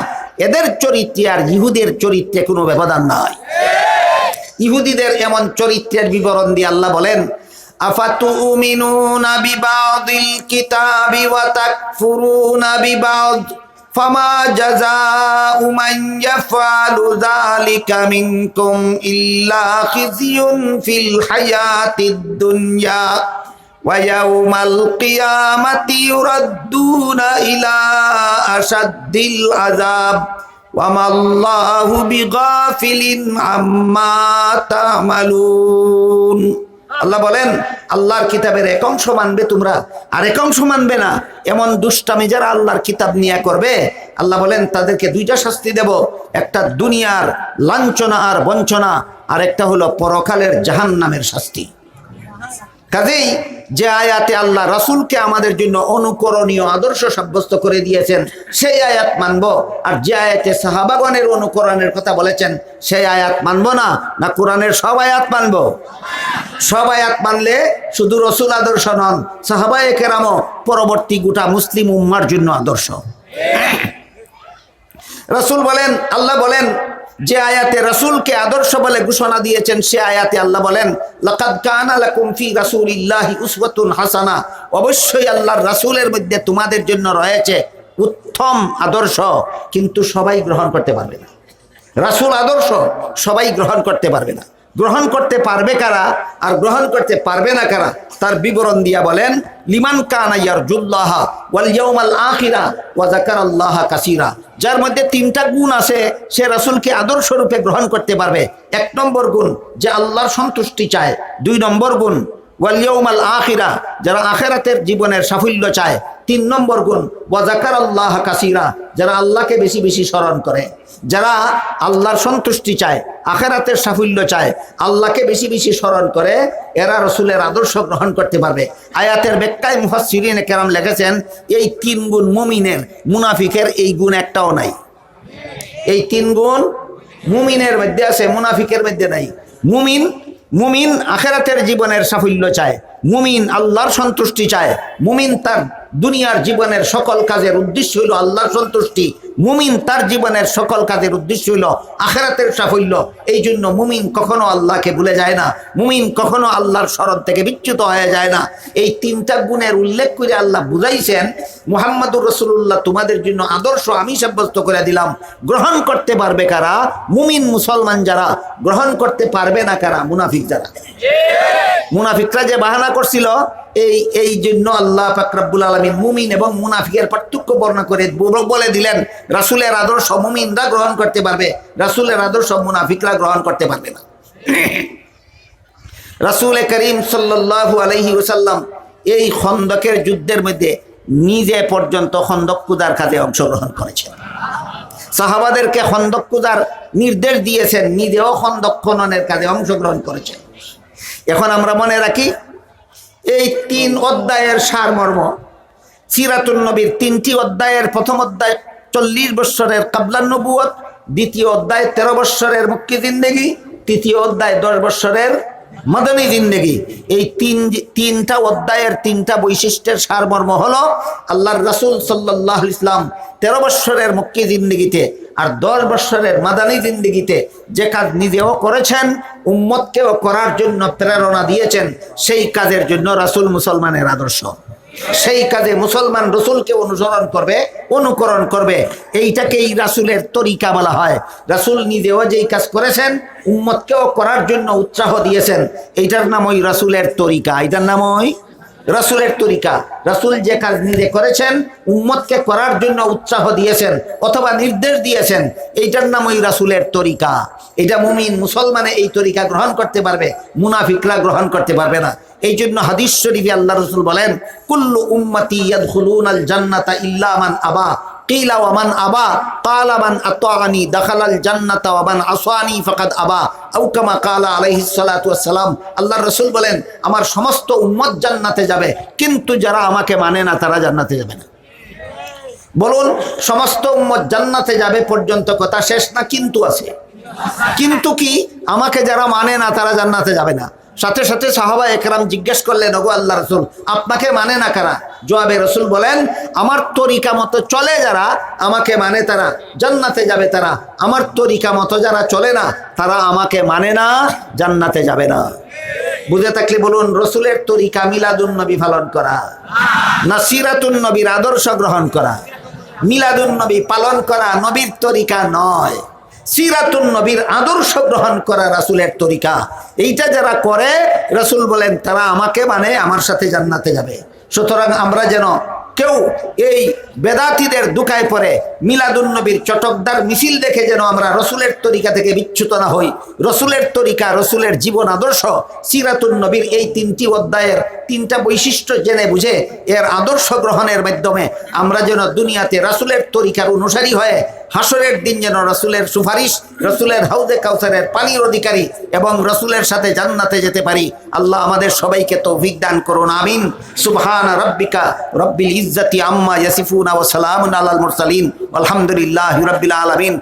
এদের চরিত্রে আর ইহুদের চরিত্রে কোনো ব্যবধান নাই। ইহুদিদের এমন চরিত্রের বিবরণ দিয়ে আল্লাহ বলেন, আফাতুমিনুনা বিবাদিল কিতাবি ওয়া তাকফুরুনা বিবাদ ফামা জাযাউ মান ইয়াফআলু যালিকা মিনকুম ইল্লা খিজিয়ুন ফিল হায়াতিদ দুনিয়া ওয়া ইয়াউমাল কিয়ামাতি ইউরাদ্দুনা ইলা আশাদ্দিল আযাব ওয়া মাল্লাহু বিগাফিলিন আম্মা তা'মালুন। আল্লাহ বলেন, আল্লাহর কিতাবের এক অংশ মানবে তোমরা, আর এক অংশ মানবে না। এমন দুষ্টামি যারা আল্লাহর কিতাব নিয়ে করবে, আল্লাহ বলেন তাদেরকে দুইটা শাস্তি দেব। একটা দুনিয়ার লাঞ্ছনা আর বঞ্চনা, আর একটা হলো পরকালের জাহান্নামের শাস্তি। কাজেই যে আয়াতে আল্লাহ রাসূলকে আমাদের জন্য অনুকরণীয় আদর্শ সাব্যস্ত করে দিয়েছেন সেই আয়াত মানব, আর যে আয়াতে সাহাবাগণের অনুকরণের কথা বলেছেন সেই আয়াত মানব না, না কোরআনের সব আয়াত মানব? সব আয়াত মানলে শুধু রসুল আদর্শ নন, সাহাবায়ে কেরামও পরবর্তী গোটা মুসলিম উম্মার জন্য আদর্শ। রাসূল বলেন, আল্লাহ বলেন, যে আয়াতে রাসূলকে আদর্শ বলে ঘোষণা দিয়েছেন সে আয়াতে আল্লাহ বলেন, লাকাদ কানা লাকুম ফি রাসূলিল্লাহি উসওয়াতুন হাসানাহ, অবশ্যই আল্লাহর রাসূলের মধ্যে তোমাদের জন্য রয়েছে উত্তম আদর্শ, কিন্তু সবাই গ্রহণ করতে পারবে না। রাসূল আদর্শ সবাই গ্রহণ করতে পারবে না। গ্রহণ করতে পারবে কারা আর গ্রহণ করতে পারবে না কারা, তার বিবরণ দিয়া বলেন, লিমান কানা ইয়ারজুল্লাহ ওয়াল ইয়াউমাল আখিরা ওয়া যাকারাল্লাহা কাসীরা। যার মধ্যে তিনটা গুণ আছে সে রাসূলকে আদর্শ রূপে গ্রহণ করতে পারবে। এক নম্বর গুণ, যে আল্লাহর সন্তুষ্টি চায়। দুই নম্বর গুণ, ওয়াল ইয়াউমাল আখিরা, যারা আখিরাতের জীবনের সাফল্য চায়। তিন নম্বর গুণ, ওয়া যাকারাল্লাহা কাসীরা, যারা আল্লাহকে বেশি বেশি স্মরণ করে। যারা আল্লাহর সন্তুষ্টি চায়, আখিরাতের সাফল্য চায়, আল্লাহকে বেশি বেশি স্মরণ করে, এরা রাসূলের আদর্শ গ্রহণ করতে পারবে। আয়াতের ব্যাখ্যায় মুফাসসিরিনে কেরাম লিখেছেন, এই তিন গুণ মুমিনের, মুনাফিকের এই গুণ একটাও নাই। এই তিন গুণ মুমিনের মধ্যে আছে, মুনাফিকের মধ্যে নাই। মুমিন আখিরাতের জীবনের সাফল্য চায়, মুমিন আল্লাহর সন্তুষ্টি চায়, মুমিন তার দুনিয়ার জীবনের সকল কাজের উদ্দেশ্য হইল আল্লাহর সন্তুষ্টি, মুমিন তার জীবনের সকল কাজের উদ্দেশ্য হইল আখিরাতের সাফল্য। এই জন্য মুমিন কখনো আল্লাহকে ভুলে যায় না, মুমিন কখনো আল্লাহর স্মরণ থেকে বিচ্যুত হয়ে যায় না। এই তিনটা গুণের উল্লেখ করে আল্লাহ বুঝাইছেন, মুহাম্মদুর রাসূলুল্লাহ তোমাদের জন্য আদর্শ আমি সাব্যস্ত করে দিলাম। গ্রহণ করতে পারবে কারা? মুমিন মুসলমান যারা। গ্রহণ করতে পারবে না কারা? মুনাফিক যারা। মুনাফিকরা যে বাহানা করছিল, এই জন্য আল্লাহ পাক রব্বুল আলামিন মুমিন এবং মুনাফিকের পার্থক্য বর্ণনা করে বলে দিলেন, রাসূলের আদর্শ মুমিনরা গ্রহণ করতে পারবে, রাসূলের আদর্শ মুনাফিকরা গ্রহণ করতে পারবে না। রাসূল করিম সাল্লাল্লাহু আলাইহি ওয়াসাল্লাম এই খন্দকের যুদ্ধের মধ্যে নিজে পর্যন্ত খন্দক কুদার কাজে অংশগ্রহণ করেছেন। সাহাবাদেরকে খন্দক কুদার নির্দেশ দিয়েছেন, নিজেও খন্দক খননের কাজে অংশগ্রহণ করেছেন। এখন আমরা মনে রাখি এই 3 অধ্যায়ের সারমর্ম। সিরাতুন নবীর 3টি অধ্যায়ের প্রথম অধ্যায় 40 বৎসরের কাবলান নবুয়ত, দ্বিতীয় অধ্যায় 13 বৎসরের মক্কি জিন্দেগি, তৃতীয় অধ্যায় 10 বৎসরের মাদানী জিন্দেগি। এই তিনটা অধ্যায়ের 3টা বৈশিষ্ট্যের সারমর্ম হলো আল্লাহর রাসূল সাল্লাল্লাহু আলাইহি ওয়াসাল্লাম 13 বৎসরের মক্কি জিন্দেগিতে আর 10 বৎসরের মাদানী জিন্দেগিতে যে কাজ নিজেও করেছেন, উম্মতকেও করার জন্য প্রেরণা দিয়েছেন, সেই কাজের জন্য রাসূল মুসলমানের আদর্শ। সেই কাজে মুসলমান রাসূলকে অনুকরণ করবে। এইটাকেই রাসূলের তরিকা বলা হয়। রাসূল নিজেও যেই কাজ করেছেন, উম্মতকেও করার জন্য উৎসাহ দিয়েছেন, এইটার নামই রাসূলের তরিকা। এটার নামই রাসূলের তরিকা। রাসূল যে কাজ নিজে করেছেন, উম্মতকে করার জন্য উৎসাহ দিয়েছেন অথবা নির্দেশ দিয়েছেন, এইটার নামই রাসূলের তরিকা। এটা মুমিন মুসলমানে এই তরিকা গ্রহণ করতে পারবে, মুনাফিকরা গ্রহণ করতে পারবে না। এই জন্য হাদিস শরীফে আল্লাহ রাসূল বলেন, কুল্লু উম্মতি ইয়াদখুলুনাল জান্নাতা ইল্লা মান আবা কিলা ওয়া মান আবা ক্বালা মান আতাআনি দাখালাল জান্নাতা ওয়া মান আসানি ফাকাদ আবা আও কামা ক্বালা আলাইহিস সালাতু ওয়াস সালাম। আল্লাহর রাসূল বলেন, আমার সমস্ত উম্মত জান্নাতে যাবে, কিন্তু যারা আমাকে মানে না তারা জান্নাতে যাবে না। বলুন, সমস্ত উম্মত জান্নাতে যাবে পর্যন্ত কথা শেষ না? কিন্তু আছে। কিন্তু কি? আমাকে যারা মানে না তারা জান্নাতে যাবে না। সাথে সাথে সাহাবা একরাম জিজ্ঞেস করলেন, ওগো আল্লাহ রাসূল, আপনাকে মানে না কারা? জবাবে রাসূল বলেন, আমার তরিকা মতো চলে যারা, আমাকে মানে তারা জান্নাতে যাবে। তারা আমার তরিকা মতো যারা চলে না, তারা আমাকে মানে না, জান্নাতে যাবে না। বুঝে থাকলে বলুন, রাসূলের তরিকা মিলাদুন নবী পালন করা না সিরাতুন নবীর আদর্শ গ্রহণ করা? মিলাদুন নবী পালন করা নবীর তরিকা নয়, সিরাতুন নবীর আদর্শ গ্রহণ করা রাসূলের তরিকা। এইটা যারা করে, রাসূল বলেন তারা আমাকে মানে আমার সাথে জান্নাতে যাবে। সুতরাং আমরা যেন কেউ এই বেদাতীদের দুকায় পড়ে মিলাদুন নবীর চটকদার মিছিল দেখে যেন আমরা রসুলের তরিকা থেকে বিচ্যুত না হই। রসুলের তরিকা, রসুলের জীবন আদর্শ, সিরাতুন নবীর এই 3টি অধ্যায়ের 3টা বৈশিষ্ট্য জেনে বুঝে এর আদর্শ গ্রহণের মাধ্যমে আমরা যেন দুনিয়াতে রসুলের তরিকার অনুসারী হয়ে হাসরের দিন যেন রসুলের সুপারিশ, রসুলের হাউজে কাউসারের পানির অধিকারী এবং রসুলের সাথে জান্নাতে যেতে পারি। আল্লাহ আমাদের সবাইকে তৌফিক দান করুন, আমিন। সুবহান রাব্বিকা রব্বিল ইজ্জাতি আম্মা ইয়াসিফুন ওয়া সালামুন আলাল মুরসালিন আলহামদুলিল্লাহি রাব্বিল আলামিন।